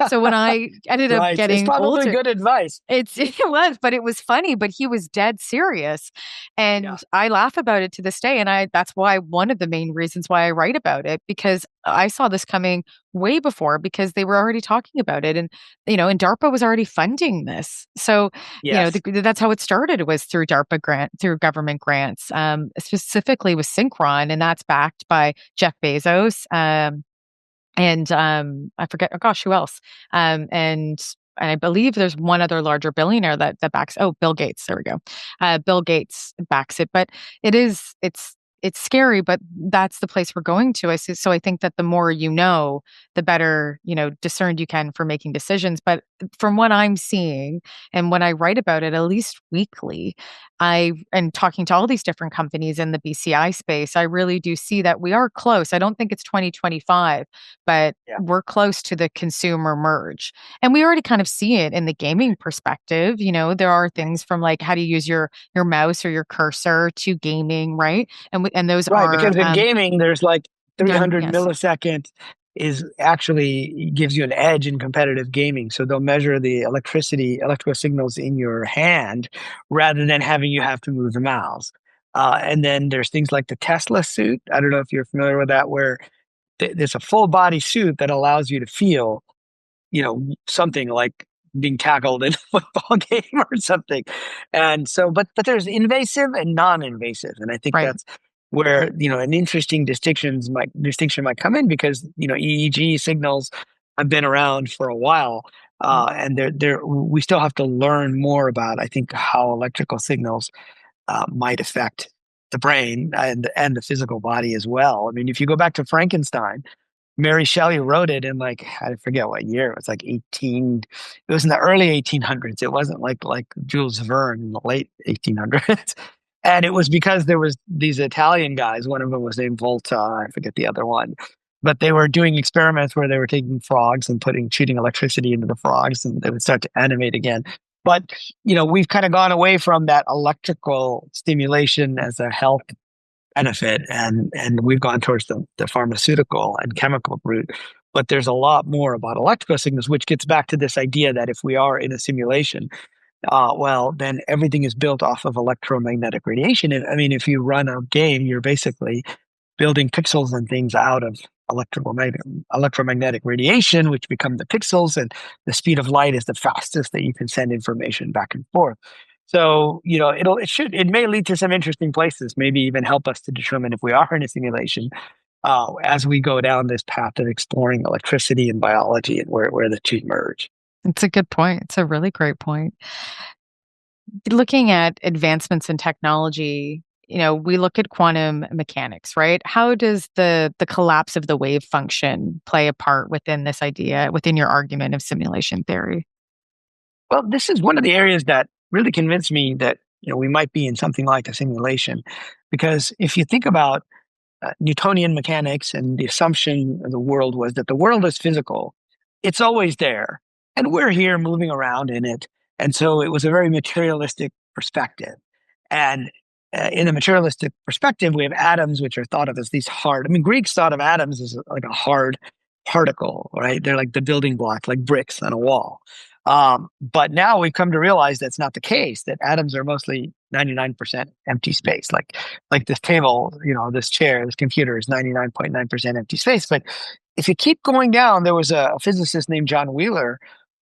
so when I ended up Right. It's getting probably older, good advice. it was, but it was funny, but he was dead serious. And Yeah. I laugh about it to this day. And that's why one of the main reasons why I write about it, because I saw this coming way before, because they were already talking about it. And DARPA was already funding this. So, Yes. that's how it started, was through DARPA through government grants, specifically with Synchron. And that's backed by Jeff Bezos. And I forget, oh gosh, who else? And I believe there's one other larger billionaire that backs. Oh, Bill Gates. There we go. Bill Gates backs it, but it's scary, but that's the place we're going to. So I think that the more the better discerned you can for making decisions. But from what I'm seeing, and when I write about it, at least weekly, and talking to all these different companies in the BCI space, I really do see that we are close. I don't think it's 2025, but Yeah. we're close to the consumer merge. And we already kind of see it in the gaming perspective. There are things from like how to use your mouse or your cursor to gaming, right? And those Right. are Because in gaming, there's like 300 yes. millisecond is actually gives you an edge in competitive gaming. So they'll measure the electrical signals in your hand rather than having you have to move the mouse. And then there's things like the Tesla suit. I don't know if you're familiar with that, where there's a full body suit that allows you to feel, something like being tackled in a football game or something. And so, but there's invasive and non-invasive, and I think Right. that's where an interesting distinction might come in, because EEG signals have been around for a while, and we still have to learn more about, I think, how electrical signals might affect the brain and the physical body as well. I mean, if you go back to Frankenstein, Mary Shelley wrote it in, like, I forget what year. It was like it was in the early 1800s. It wasn't like Jules Verne in the late 1800s. And it was because there was these Italian guys. One of them was named Volta. I forget the other one. But they were doing experiments where they were taking frogs and shooting electricity into the frogs, and they would start to animate again. But, we've kind of gone away from that electrical stimulation as a health benefit, and we've gone towards the pharmaceutical and chemical route. But there's a lot more about electrical signals, which gets back to this idea that if we are in a simulation, well, then everything is built off of electromagnetic radiation. If you run a game, you're basically building pixels and things out of electromagnetic radiation, which become the pixels, and the speed of light is the fastest that you can send information back and forth. So, it may lead to some interesting places, maybe even help us to determine if we are in a simulation, as we go down this path of exploring electricity and biology and where the two merge. It's a good point. It's a really great point. Looking at advancements in technology, we look at quantum mechanics, right? How does the collapse of the wave function play a part within this idea, within your argument of simulation theory? Well, this is one of the areas that really convinced me that we might be in something like a simulation, because if you think about Newtonian mechanics, and the assumption of the world was that the world is physical, it's always there, and we're here moving around in it, and so it was a very materialistic perspective. And in a materialistic perspective, we have atoms, which are thought of as these hard. Greeks thought of atoms as like a hard particle, right? They're like the building block, like bricks on a wall. But now we've come to realize that's not the case, that atoms are mostly 99% empty space. Like this table, this chair, this computer is 99.9% empty space. But if you keep going down, there was a physicist named John Wheeler,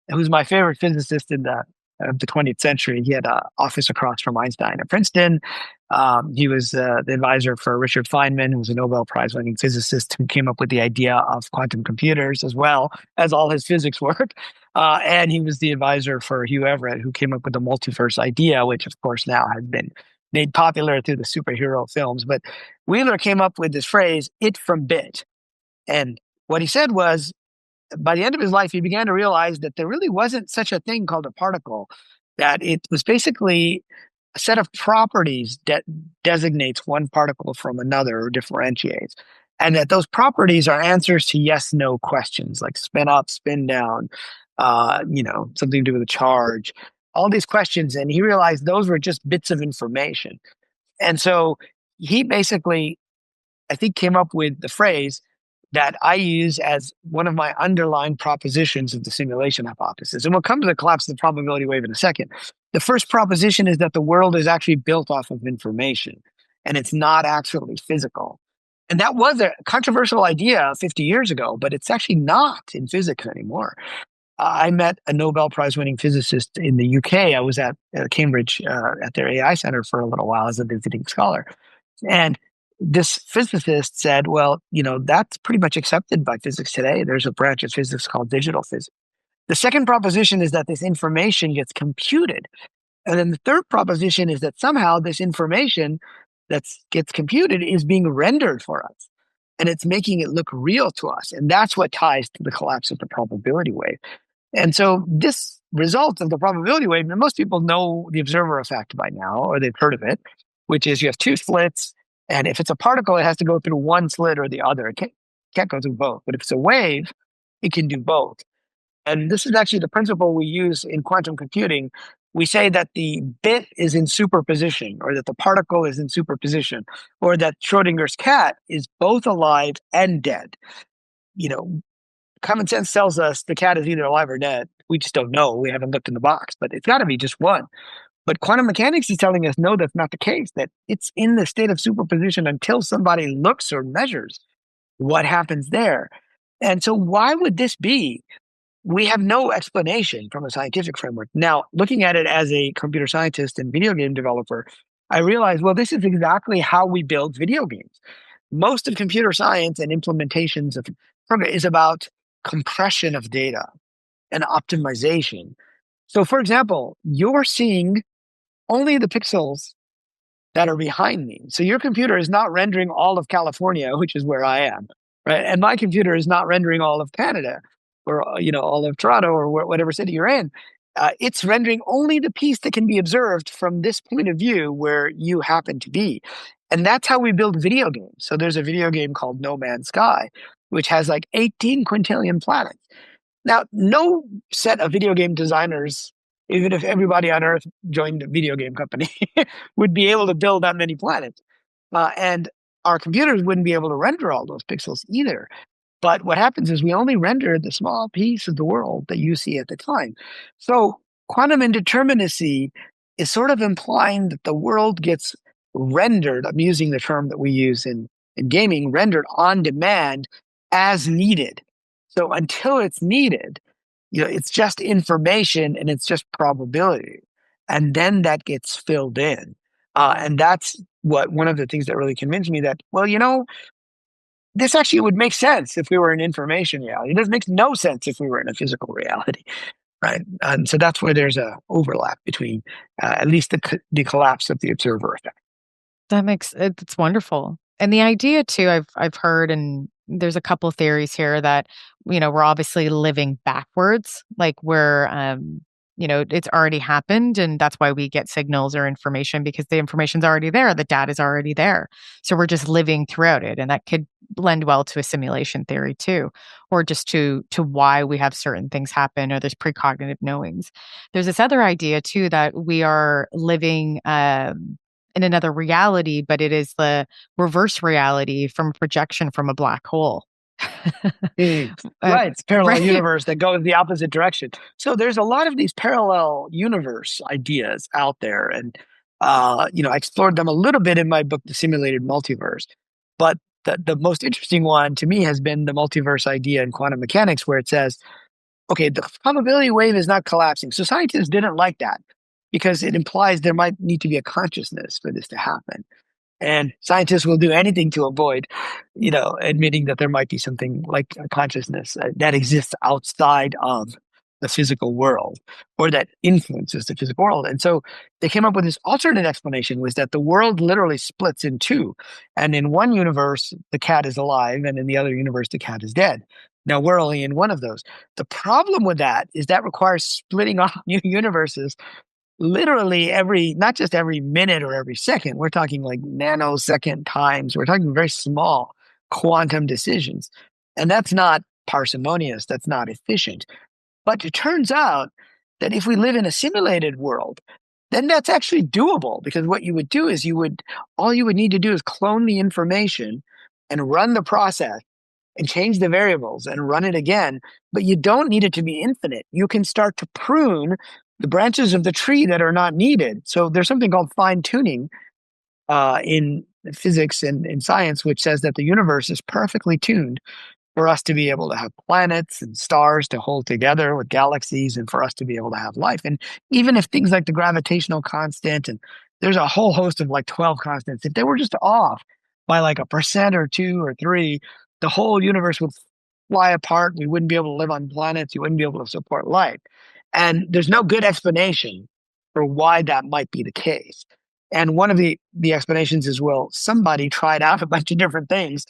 who's my favorite physicist in the 20th century. He had an office across from Einstein at Princeton. He was the advisor for Richard Feynman, who was a Nobel Prize-winning physicist who came up with the idea of quantum computers as well as all his physics work. And he was the advisor for Hugh Everett, who came up with the multiverse idea, which of course now has been made popular through the superhero films. But Wheeler came up with this phrase, "it from bit." And what he said was, by the end of his life, he began to realize that there really wasn't such a thing called a particle, that it was basically a set of properties that designates one particle from another or differentiates. And that those properties are answers to yes, no questions like spin up, spin down, something to do with a charge, all these questions. And he realized those were just bits of information. And so he basically, I think, came up with the phrase that I use as one of my underlying propositions of the simulation hypothesis. And we'll come to the collapse of the probability wave in a second. The first proposition is that the world is actually built off of information and it's not actually physical. And that was a controversial idea 50 years ago, but it's actually not in physics anymore. I met a Nobel Prize winning physicist in the UK. I was at Cambridge at their AI Center for a little while as a visiting scholar. And this physicist said, well, that's pretty much accepted by physics today. There's a branch of physics called digital physics. The second proposition is that this information gets computed. And then the third proposition is that somehow this information that gets computed is being rendered for us. And it's making it look real to us. And that's what ties to the collapse of the probability wave. And so this result of the probability wave, and most people know the observer effect by now, or they've heard of it, which is you have two slits. And if it's a particle, it has to go through one slit or the other. It can't go through both. But if it's a wave, it can do both. And this is actually the principle we use in quantum computing. We say that the bit is in superposition, or that the particle is in superposition, or that Schrodinger's cat is both alive and dead. Common sense tells us the cat is either alive or dead. We just don't know. We haven't looked in the box, but it's got to be just one. But quantum mechanics is telling us, no, that's not the case, that it's in the state of superposition until somebody looks or measures what happens there. And so why would this be? We have no explanation from a scientific framework. Now, looking at it as a computer scientist and video game developer, I realized, well, this is exactly how we build video games. Most of computer science and implementations of program is about compression of data and optimization. So, for example, you're seeing only the pixels that are behind me. So your computer is not rendering all of California, which is where I am, right? And my computer is not rendering all of Canada, or all of Toronto, or whatever city you're in. It's rendering only the piece that can be observed from this point of view where you happen to be. And that's how we build video games. So there's a video game called No Man's Sky, which has like 18 quintillion planets. Now, no set of video game designers, even if everybody on Earth joined a video game company, would be able to build that many planets. And our computers wouldn't be able to render all those pixels either. But what happens is we only render the small piece of the world that you see at the time. So quantum indeterminacy is sort of implying that the world gets rendered, I'm using the term that we use in gaming, rendered on demand as needed. So until it's needed, it's just information and it's just probability. And then that gets filled in. And that's one of the things that really convinced me that, well, this actually would make sense if we were in information reality. It doesn't make no sense if we were in a physical reality, right? And so that's where there's a overlap between at least the collapse of the observer effect. It's wonderful. And the idea too, I've heard, and there's a couple of theories here that, we're obviously living backwards, like we're, it's already happened. And that's why we get signals or information, because the information's already there. The data's already there. So we're just living throughout it. And that could lend well to a simulation theory too, or just to why we have certain things happen, or there's precognitive knowings. There's this other idea too, that we are living, in another reality, but it is the reverse reality from a projection from a black hole. Right. It's parallel universe that goes the opposite direction. So there's a lot of these parallel universe ideas out there. And, I explored them a little bit in my book, The Simulated Multiverse. But the most interesting one to me has been the multiverse idea in quantum mechanics, where it says, okay, the probability wave is not collapsing. So scientists didn't like that because it implies there might need to be a consciousness for this to happen. And scientists will do anything to avoid, admitting that there might be something like a consciousness that exists outside of the physical world or that influences the physical world. And so they came up with this alternate explanation was that the world literally splits in two. And in one universe, the cat is alive, and in the other universe, the cat is dead. Now we're only in one of those. The problem with that is that requires splitting off new universes literally not just every minute or every second. We're talking like nanosecond times. We're talking very small quantum decisions. And that's not parsimonious. That's not efficient. But it turns out that if we live in a simulated world, then that's actually doable, because what you would do is all you would need to do is clone the information and run the process and change the variables and run it again. But you don't need it to be infinite. You can start to prune the branches of the tree that are not needed. So there's something called fine tuning in physics and in science, which says that the universe is perfectly tuned for us to be able to have planets and stars to hold together with galaxies, and for us to be able to have life. And even if things like the gravitational constant, and there's a whole host of like 12 constants, if they were just off by like 1% or 2 or 3, the whole universe would fly apart. We wouldn't be able to live on planets. You wouldn't be able to support life. And there's no good explanation for why that might be the case. And one of the explanations is, well, somebody tried out a bunch of different things,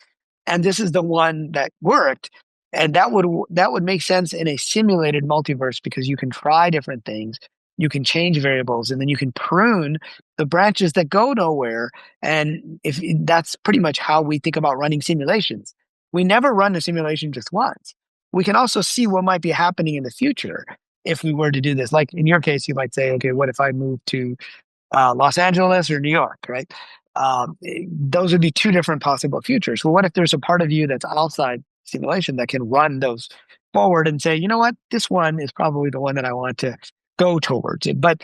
and this is the one that worked. And that would make sense in a simulated multiverse, because you can try different things, you can change variables, and then you can prune the branches that go nowhere. And if that's pretty much how we think about running simulations. We never run a simulation just once. We can also see what might be happening in the future if we were to do this. Like in your case, you might say, okay, what if I move to Los Angeles or New York, right? Those would be two different possible futures. Well, what if there's a part of you that's outside simulation that can run those forward and say, you know what, this one is probably the one that I want to go towards it. But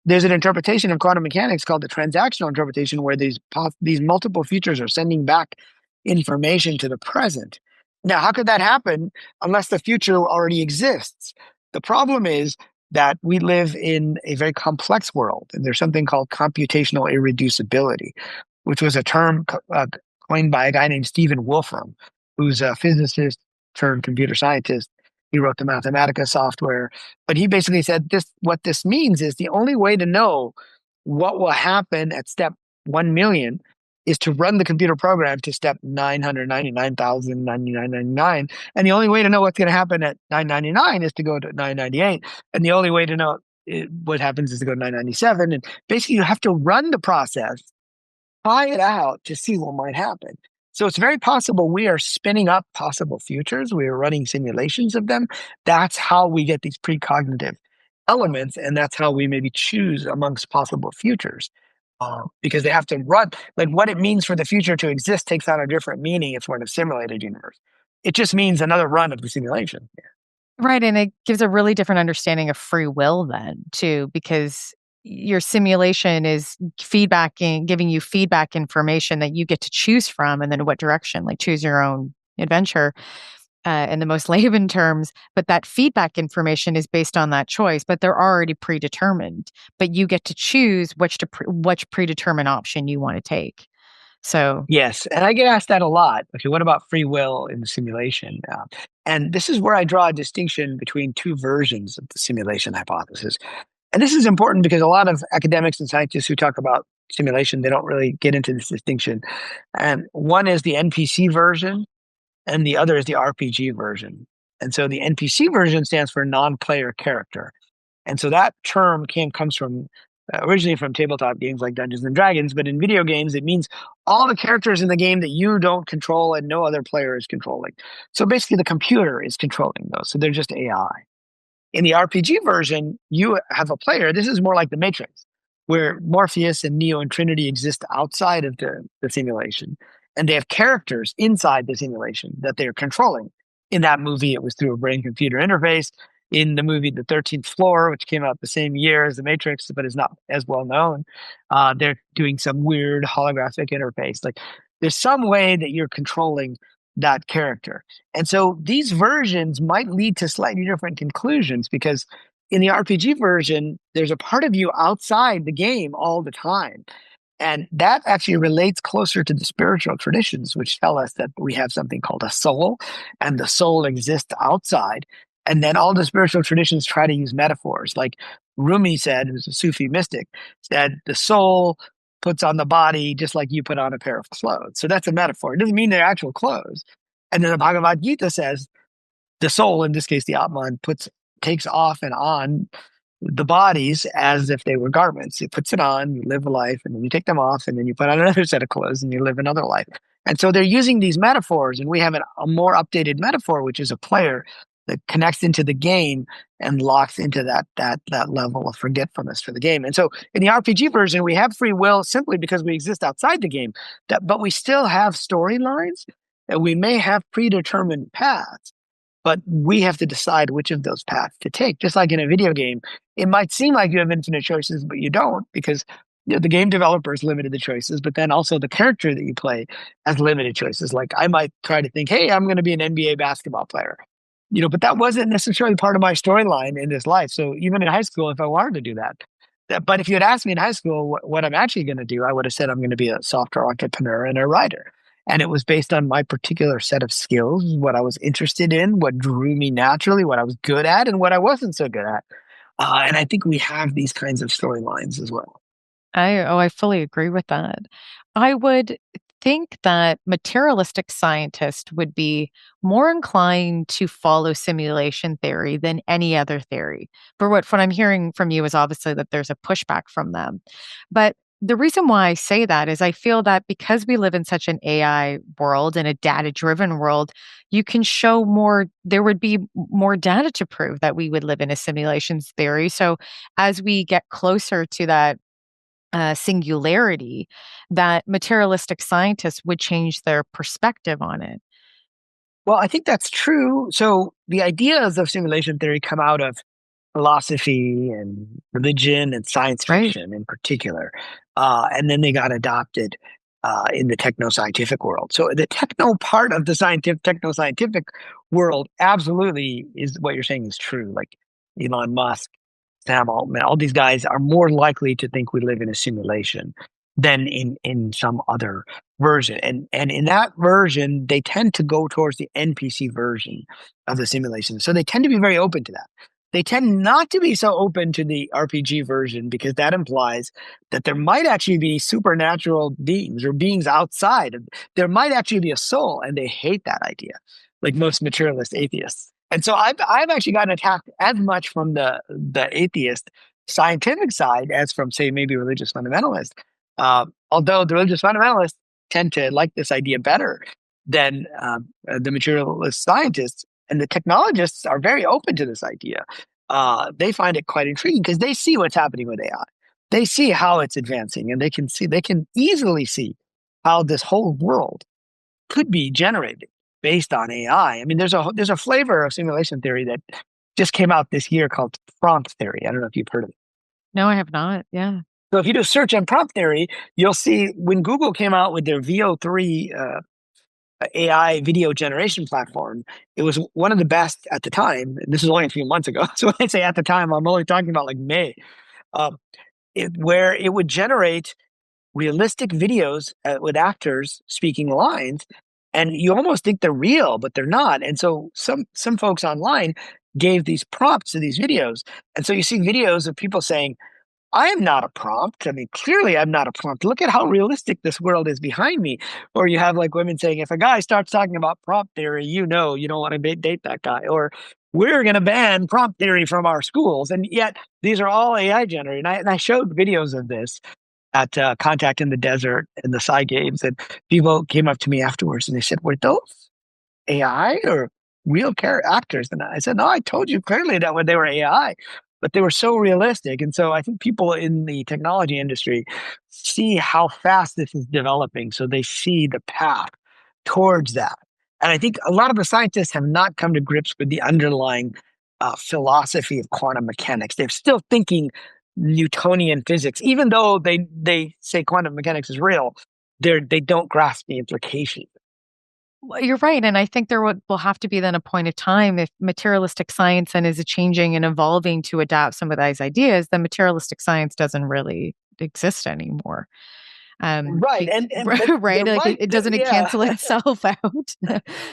there's an interpretation of quantum mechanics called the transactional interpretation, where these multiple futures are sending back information to the present. Now, how could that happen unless the future already exists? The problem is that we live in a very complex world, and there's something called computational irreducibility, which was a term coined by a guy named Stephen Wolfram, who's a physicist turned computer scientist. He wrote the Mathematica software, but he basically said what this means is the only way to know what will happen at step 1 million is to run the computer program to step 999,999. And the only way to know what's going to happen at 999 is to go to 998. And the only way to know what happens is to go to 997. And basically, you have to run the process, try it out to see what might happen. So it's very possible we are spinning up possible futures. We are running simulations of them. That's how we get these precognitive elements, and that's how we maybe choose amongst possible futures. Because they have to run, like what it means for the future to exist takes on a different meaning if we're in a simulated universe. It just means another run of the simulation. Right. And it gives a really different understanding of free will then, too, because your simulation is giving you feedback information that you get to choose from, and then what direction, like choose your own adventure. In the most layman terms, but that feedback information is based on that choice, but they're already predetermined. But you get to choose which predetermined option you want to take. So yes, and I get asked that a lot. Okay, what about free will in the simulation? And this is where I draw a distinction between two versions of the simulation hypothesis. And this is important because a lot of academics and scientists who talk about simulation, they don't really get into this distinction. And one is the NPC version, and the other is the RPG version. And so the NPC version stands for non-player character. And so that term comes from originally from tabletop games like Dungeons and Dragons, but in video games, it means all the characters in the game that you don't control and no other player is controlling. So basically the computer is controlling those. So they're just AI. In the RPG version, you have a player. This is more like the Matrix, where Morpheus and Neo and Trinity exist outside of the simulation. And they have characters inside the simulation that they're controlling. In that movie, it was through a brain-computer interface. In the movie The 13th Floor, which came out the same year as The Matrix, but is not as well known, they're doing some weird holographic interface. Like there's some way that you're controlling that character. And so these versions might lead to slightly different conclusions, because in the RPG version, there's a part of you outside the game all the time. And that actually relates closer to the spiritual traditions, which tell us that we have something called a soul, and the soul exists outside. And then all the spiritual traditions try to use metaphors. Like Rumi said, who's a Sufi mystic, said the soul puts on the body just like you put on a pair of clothes. So that's a metaphor. It doesn't mean they're actual clothes. And then the Bhagavad Gita says the soul, in this case the Atman, takes off and on the bodies as if they were garments. It puts it on, you live a life, and then you take them off, and then you put on another set of clothes and you live another life. And so they're using these metaphors, and we have a more updated metaphor, which is a player that connects into the game and locks into that level of forgetfulness for the game. And so in the RPG version, we have free will simply because we exist outside the game, but we still have storylines, and we may have predetermined paths. But we have to decide which of those paths to take. Just like in a video game, it might seem like you have infinite choices, but you don't, because the game developers limited the choices, but then also the character that you play has limited choices. Like I might try to think, hey, I'm going to be an NBA basketball player, but that wasn't necessarily part of my storyline in this life. So even in high school, if I wanted to do but if you had asked me in high school what I'm actually going to do, I would have said I'm going to be a software entrepreneur and a writer. And it was based on my particular set of skills, what I was interested in, what drew me naturally, what I was good at, and what I wasn't so good at. And I think we have these kinds of storylines as well. I fully agree with that. I would think that materialistic scientists would be more inclined to follow simulation theory than any other theory. But what I'm hearing from you is obviously that there's a pushback from them. But the reason why I say that is I feel that because we live in such an AI world and a data-driven world, you can show more, there would be more data to prove that we would live in a simulations theory. So as we get closer to that singularity, that materialistic scientists would change their perspective on it. Well, I think that's true. So the ideas of simulation theory come out of philosophy and religion and science Right. fiction in particular. And then they got adopted in the techno-scientific world. So the techno part of the techno-scientific world absolutely is what you're saying is true. Like Elon Musk, Sam Altman, all these guys are more likely to think we live in a simulation than in some other version. And in that version, they tend to go towards the NPC version of the simulation. So they tend to be very open to that. They tend not to be so open to the RPG version because that implies that there might actually be supernatural beings or beings outside. There might actually be a soul, and they hate that idea, like most materialist atheists. And so I've actually gotten attacked as much from the atheist scientific side as from, say, maybe religious fundamentalists. Although the religious fundamentalists tend to like this idea better than the materialist scientists, and the technologists are very open to this idea. They find it quite intriguing because they see what's happening with AI. They see how it's advancing, and they can easily see how this whole world could be generated based on AI. I mean, there's a flavor of simulation theory that just came out this year called prompt theory. I don't know if you've heard of it. No, I have not. Yeah. So if you do a search on prompt theory, you'll see when Google came out with their VO3 AI video generation platform, it was one of the best at the time. This is only a few months ago. So when I say at the time, I'm only talking about like May, where it would generate realistic videos with actors speaking lines, and you almost think they're real, but they're not. And so some folks online gave these prompts to these videos, and so you see videos of people saying, I am not a prompt. I mean, clearly I'm not a prompt. Look at how realistic this world is behind me. Or you have like women saying, if a guy starts talking about prompt theory, you know you don't want to date that guy. Or we're going to ban prompt theory from our schools. And yet these are all AI generated. And I showed videos of this at Contact in the Desert and the Psy Games. And people came up to me afterwards and they said, were those AI or real actors? And I said, no, I told you clearly that when they were AI. But they were so realistic. And so I think people in the technology industry see how fast this is developing. So they see the path towards that. And I think a lot of the scientists have not come to grips with the underlying philosophy of quantum mechanics. They're still thinking Newtonian physics, even though they say quantum mechanics is real, they don't grasp the implications. Well, you're right. And I think there will have to be then a point of time if materialistic science and is changing and evolving to adapt some of these ideas, then materialistic science doesn't really exist anymore. Right. But right, there like might, doesn't it yeah. cancel itself out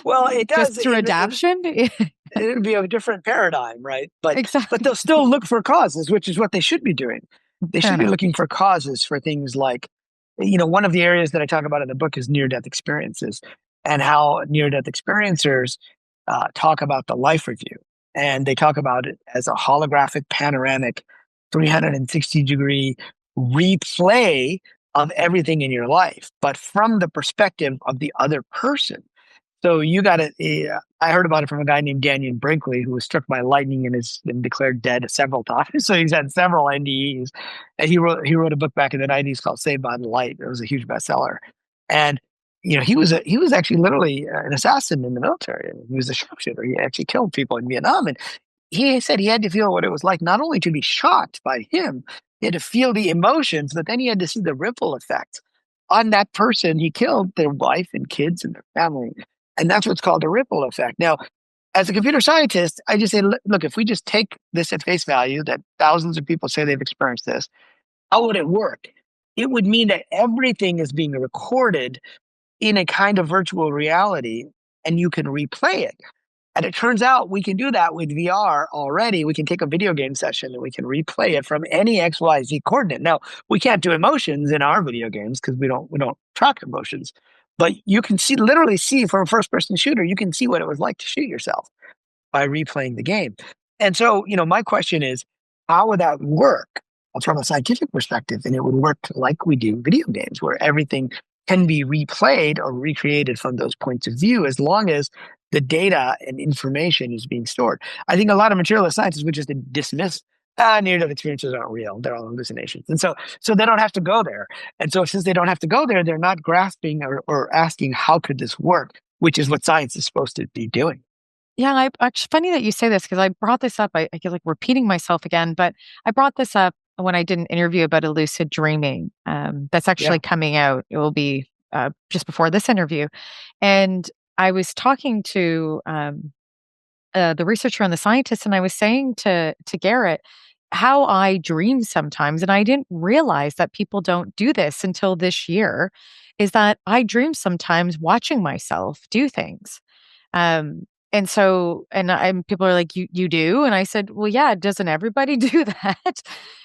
Well, it just does. through adaption? It would be a different paradigm, right? But Exactly. they'll still look for causes, which is what they should be doing. They Fair should be enough. looking for causes for things like, one of the areas that I talk about in the book is near-death experiences and how near-death experiencers talk about the life review. And they talk about it as a holographic, panoramic, 360-degree replay of everything in your life, but from the perspective of the other person. So you got it. I heard about it from a guy named Daniel Brinkley, who was struck by lightning and has been declared dead several times. So he's had several NDEs, and he wrote a book back in the '90s called "Saved by the Light." It was a huge bestseller, and he was actually literally an assassin in the military. He was a sharpshooter. He actually killed people in Vietnam, and he said he had to feel what it was like not only to be shot by him, he had to feel the emotions, but then he had to see the ripple effect on that person he killed, their wife and kids and their family. And that's what's called a ripple effect. Now, as a computer scientist, I just say, look, if we just take this at face value that thousands of people say they've experienced this, how would it work? It would mean that everything is being recorded in a kind of virtual reality and you can replay it. And it turns out we can do that with VR already. We can take a video game session and we can replay it from any XYZ coordinate. Now, we can't do emotions in our video games because we don't track emotions. But you can literally see from a first person shooter, you can see what it was like to shoot yourself by replaying the game. And so, my question is, how would that work from a scientific perspective? And it would work like we do video games, where everything can be replayed or recreated from those points of view, as long as the data and information is being stored. I think a lot of materialist scientists would just dismiss near-death experiences aren't real; they're all hallucinations, and so they don't have to go there. And so, since they don't have to go there, they're not grasping or asking how could this work, which is what science is supposed to be doing. Yeah, actually funny that you say this because I brought this up. I feel like repeating myself again, but I brought this up when I did an interview about lucid dreaming. That's Yeah, actually coming out. It will be just before this interview, and I was talking to the researcher and the scientist, and I was saying to Garrett how I dream sometimes, and I didn't realize that people don't do this until this year. Is that I dream sometimes watching myself do things. And so, people are like, you do? And I said, well, yeah, doesn't everybody do that?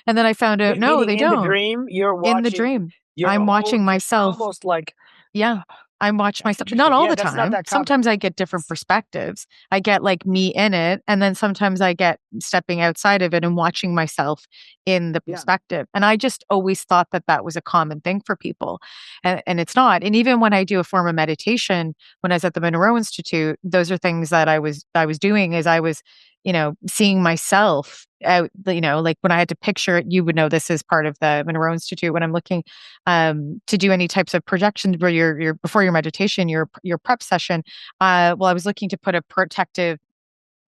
And then I found out, no, meaning they in the don't. dream, you're In the watching dream, your I'm own. watching It's myself. almost like Yeah. I watch that's myself, but not interesting. all Yeah, the that's not time. that common. Sometimes I get different perspectives. I get like me in it, and then sometimes I get stepping outside of it and watching myself in the Yeah. perspective. And I just always thought that that was a common thing for people, and it's not. And even when I do a form of meditation, when I was at the Monroe Institute, those are things that I was doing. Is I was, seeing myself out. Like when I had to picture it, you would know this is part of the Monroe Institute. When I'm looking to do any types of projections where you're before your meditation, your prep session. Well, I was looking to put a protective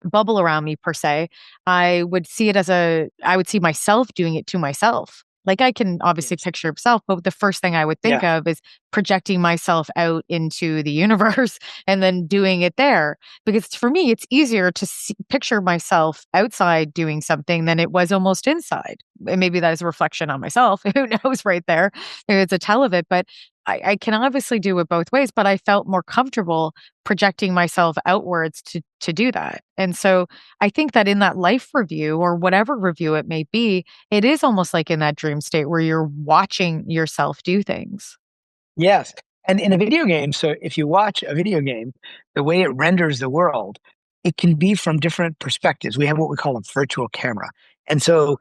bubble around me per se. I would see it as I would see myself doing it to myself. Like I can obviously Yes. picture myself, but the first thing I would think Yeah. of is projecting myself out into the universe and then doing it there. Because for me, it's easier to picture myself outside doing something than it was almost inside. And maybe that is a reflection on myself. Who knows right there? Maybe it's a tell of it, but I can obviously do it both ways, but I felt more comfortable projecting myself outwards to do that. And so I think that in that life review or whatever review it may be, it is almost like in that dream state where you're watching yourself do things. Yes. And in a video game, so if you watch a video game, the way it renders the world, it can be from different perspectives. We have what we call a virtual camera. And so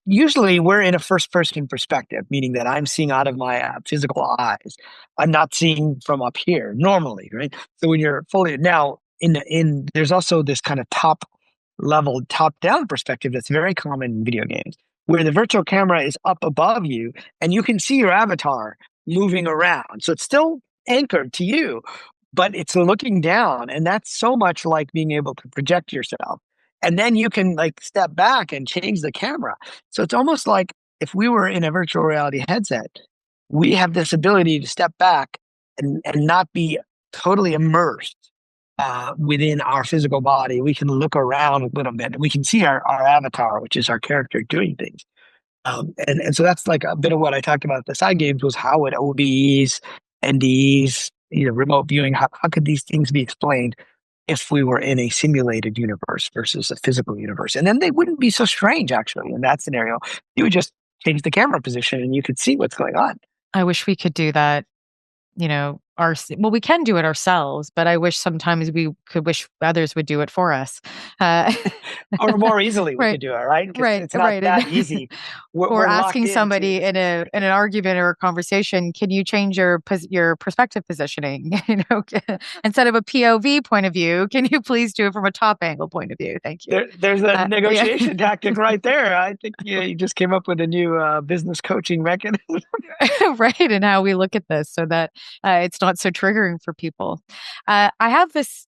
usually we're in a first person perspective, meaning that I'm seeing out of my physical eyes. I'm not seeing from up here normally, right? So when you're fully now in there's also this kind of top level, top down perspective that's very common in video games, where the virtual camera is up above you and you can see your avatar moving around. So it's still anchored to you, but it's looking down. And that's so much like being able to project yourself. And then you can like step back and change the camera. So it's almost like if we were in a virtual reality headset, we have this ability to step back and not be totally immersed within our physical body. We can look around a little bit and we can see our avatar, which is our character doing things. And so that's like a bit of what I talked about at the side games was how would OBEs, NDs, remote viewing, how could these things be explained if we were in a simulated universe versus a physical universe? And then they wouldn't be so strange, actually, in that scenario. You would just change the camera position and you could see what's going on. I wish we could do that, well, we can do it ourselves, but I wish sometimes we could wish others would do it for us. Uh, Or more easily we right, could do it, right? Because right, it's not right. that easy. Or We're locked asking into somebody in an argument or a conversation, can you change your perspective positioning? Instead of a POV point of view, can you please do it from a top angle point of view? Thank you. there's a Yeah. negotiation tactic right there. I think you just came up with a new business coaching mechanism. Right, and how we look at this so that it's not so triggering for people. I have this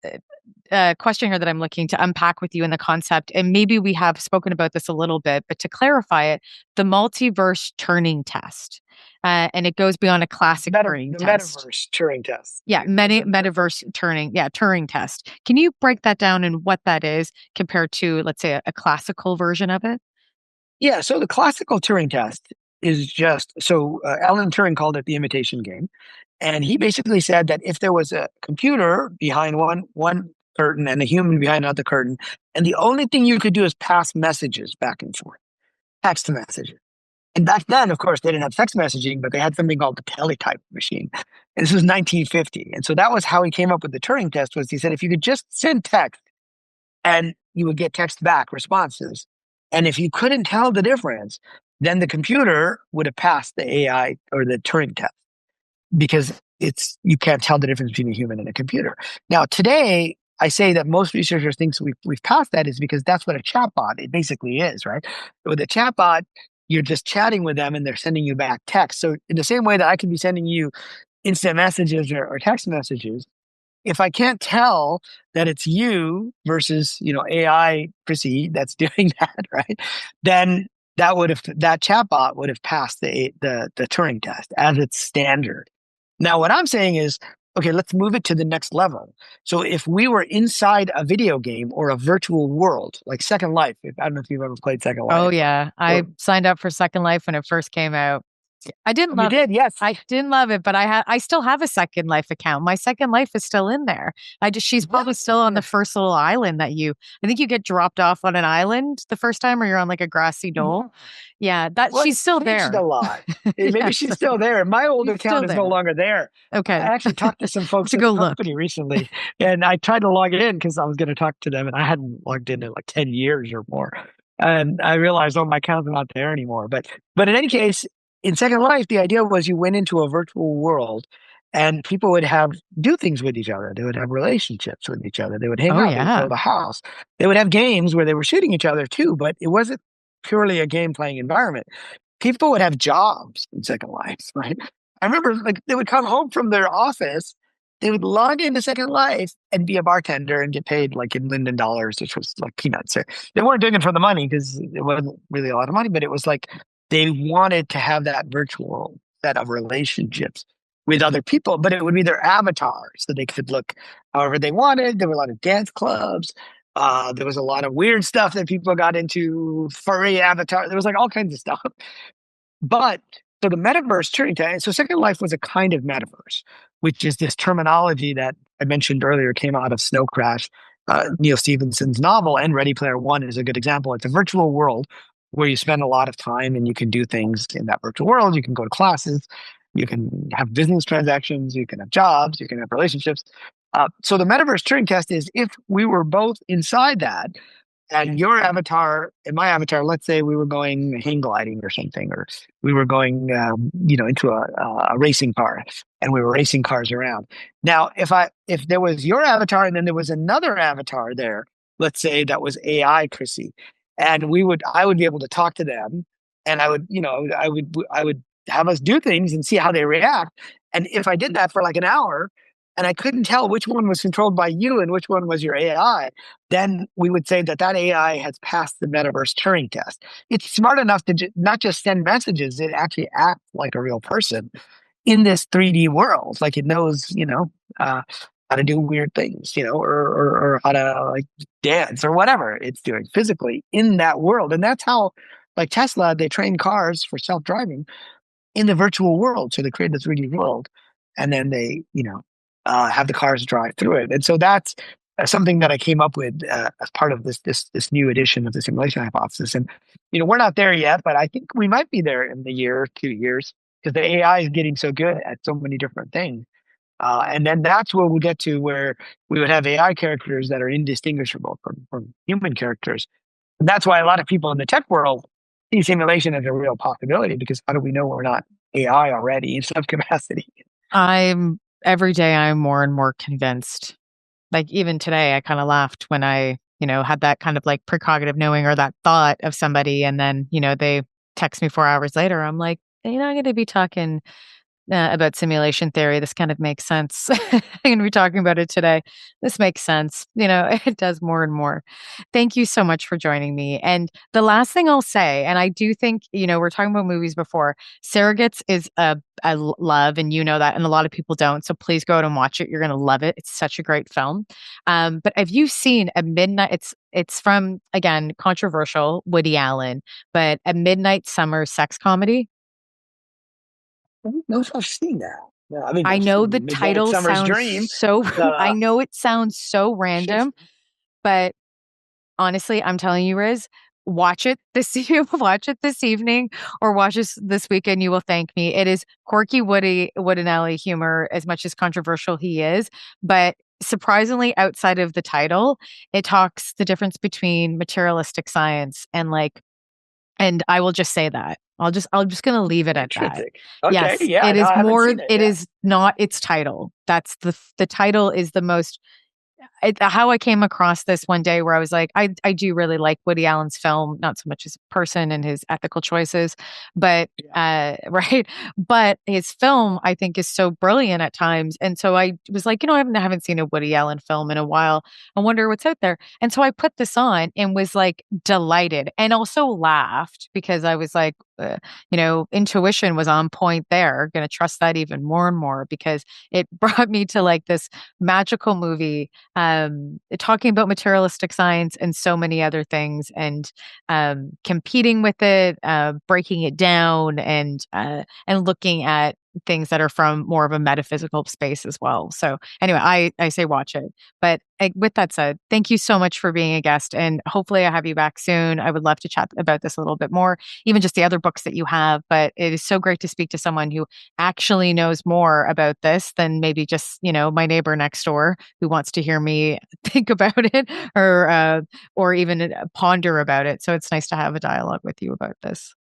question here that I'm looking to unpack with you in the concept, and maybe we have spoken about this a little bit, but to clarify it, the multiverse Turing test. And it goes beyond a classic Turing test. Metaverse Turing test. Yeah, metaverse Turing. Yeah, Turing test. Can you break that down and what that is compared to, let's say, a classical version of it? Yeah, so the classical Turing test is just so Alan Turing called it the imitation game, and he basically said that if there was a computer behind one curtain and a human behind another curtain, and the only thing you could do is pass messages back and forth, text messages. And back then, of course, they didn't have text messaging, but they had something called the teletype machine. And this was 1950, and so that was how he came up with the Turing test. Was he said if you could just send text and you would get text back responses. And if you couldn't tell the difference, then the computer would have passed the AI or the Turing test because you can't tell the difference between a human and a computer. Now, today, I say that most researchers think we've passed that is because that's what a chatbot it basically is, right? With a chatbot, you're just chatting with them and they're sending you back text. So in the same way that I can be sending you instant messages or text messages, if I can't tell that it's you versus, AI Chrissy that's doing that, right? Then that chatbot would have passed the Turing test as its standard. Now, what I'm saying is, okay, let's move it to the next level. So if we were inside a video game or a virtual world, like Second Life, I don't know if you've ever played Second Life. Oh yeah, I signed up for Second Life when it first came out. I didn't love it. Yes. I didn't love it, but I still have a Second Life account. My Second Life is still in there. She's probably still on the first little island I think you get dropped off on an island the first time or you're on like a grassy knoll. Yeah, she's still there. A lot. Maybe she's still there. My old account is no longer there. Okay. I actually talked to some folks at the company recently, and I tried to log it in because I was going to talk to them, and I hadn't logged in like 10 years or more. And I realized, my account's not there anymore. But in any case, in Second Life, the idea was you went into a virtual world and people would do things with each other. They would have relationships with each other. They would hang out, they'd build a house. They would have games where they were shooting each other too, but it wasn't purely a game playing environment. People would have jobs in Second Life, right? I remember they would come home from their office, they would log into Second Life and be a bartender and get paid like in Linden dollars, which was like peanuts. They weren't doing it for the money because it wasn't really a lot of money, but it was like they wanted to have that virtual set of relationships with other people, but it would be their avatar so they could look however they wanted. There were a lot of dance clubs. There was a lot of weird stuff that people got into, furry avatar. There was like all kinds of stuff. But so the metaverse Turing test, so Second Life was a kind of metaverse, which is this terminology that I mentioned earlier came out of Snow Crash, Neil Stephenson's novel, and Ready Player One is a good example. It's a virtual world where you spend a lot of time and you can do things in that virtual world. You can go to classes, you can have business transactions, you can have jobs, you can have relationships. So the metaverse Turing test is if we were both inside that, and your avatar and my avatar, let's say we were going hang gliding or something, or we were going, into a racing car, and we were racing cars around. Now, if there was your avatar and then there was another avatar there, let's say that was AI Chrissy, and I would be able to talk to them, and I would have us do things and see how they react. And if I did that for like an hour, and I couldn't tell which one was controlled by you and which one was your AI, then we would say that AI has passed the metaverse Turing test. It's smart enough to not just send messages; it actually acts like a real person in this 3D world. Like it knows, how to do weird things, or how to like dance or whatever it's doing physically in that world. And that's how like Tesla, they train cars for self-driving in the virtual world. So they create the 3D world, and then they, have the cars drive through it. And so that's something that I came up with as part of this new edition of the simulation hypothesis. And we're not there yet, but I think we might be there in the year, 2 years, because the AI is getting so good at so many different things. And then that's where we'll get to where we would have AI characters that are indistinguishable from human characters. And that's why a lot of people in the tech world see simulation as a real possibility, because how do we know we're not AI already in some capacity? Every day I'm more and more convinced. Like even today, I kind of laughed when I, had that kind of like precognitive knowing or that thought of somebody. And then, they text me 4 hours later. I'm like, I'm going to be talking about simulation theory. This kind of makes sense. I'm going to be talking about it today. This makes sense. It does more and more. Thank you so much for joining me. And the last thing I'll say, and I do think, we're talking about movies before, Surrogates is I love, and you know that, and a lot of people don't. So please go out and watch it. You're going to love it. It's such a great film. But have you seen A Midnight? It's from, again, controversial, Woody Allen, but A Midnight Summer Sex Comedy. I don't know if I've seen that. No, I mean, I I've know seen the Midnight title Summer's sounds Dream. so, I Uh, know it sounds so shit. random, but honestly, I'm telling you, Riz, watch it this watch it this evening or watch this weekend. You will thank me. It is quirky Wood and Alley humor as much as controversial he is, but surprisingly outside of the title, it talks the difference between materialistic science and and I will just say that. I'm just going to leave it at that. Intrinsic. Okay, Yes, yeah, it no, is I haven't more, seen it. it Yeah. is not its title. That's the title is the most how I came across this one day where I was like, I do really like Woody Allen's film, not so much as a person and his ethical choices, but Yeah. right. But his film I think is so brilliant at times. And so I was like, I haven't seen a Woody Allen film in a while. I wonder what's out there. And so I put this on and was like delighted and also laughed because I was like, intuition was on point there. Going to trust that even more and more because it brought me to like this magical movie talking about materialistic science and so many other things and competing with it, breaking it down and looking at things that are from more of a metaphysical space as well. So anyway, I say watch it. But with that said, thank you so much for being a guest and hopefully I have you back soon. I would love to chat about this a little bit more, even just the other books that you have. But it is so great to speak to someone who actually knows more about this than maybe just, my neighbor next door who wants to hear me think about it or even ponder about it. So it's nice to have a dialogue with you about this.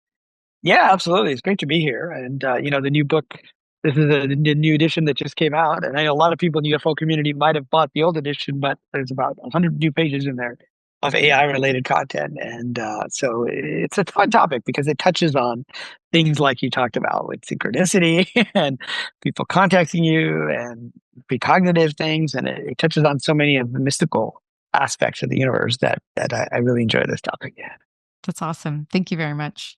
Yeah, absolutely. It's great to be here. And the new book, this is the new edition that just came out. And I know a lot of people in the UFO community might have bought the old edition, but there's about 100 new pages in there of AI related content. And so it's a fun topic because it touches on things like you talked about with synchronicity and people contacting you and precognitive things. And it touches on so many of the mystical aspects of the universe that I really enjoy this topic. Yeah. That's awesome. Thank you very much.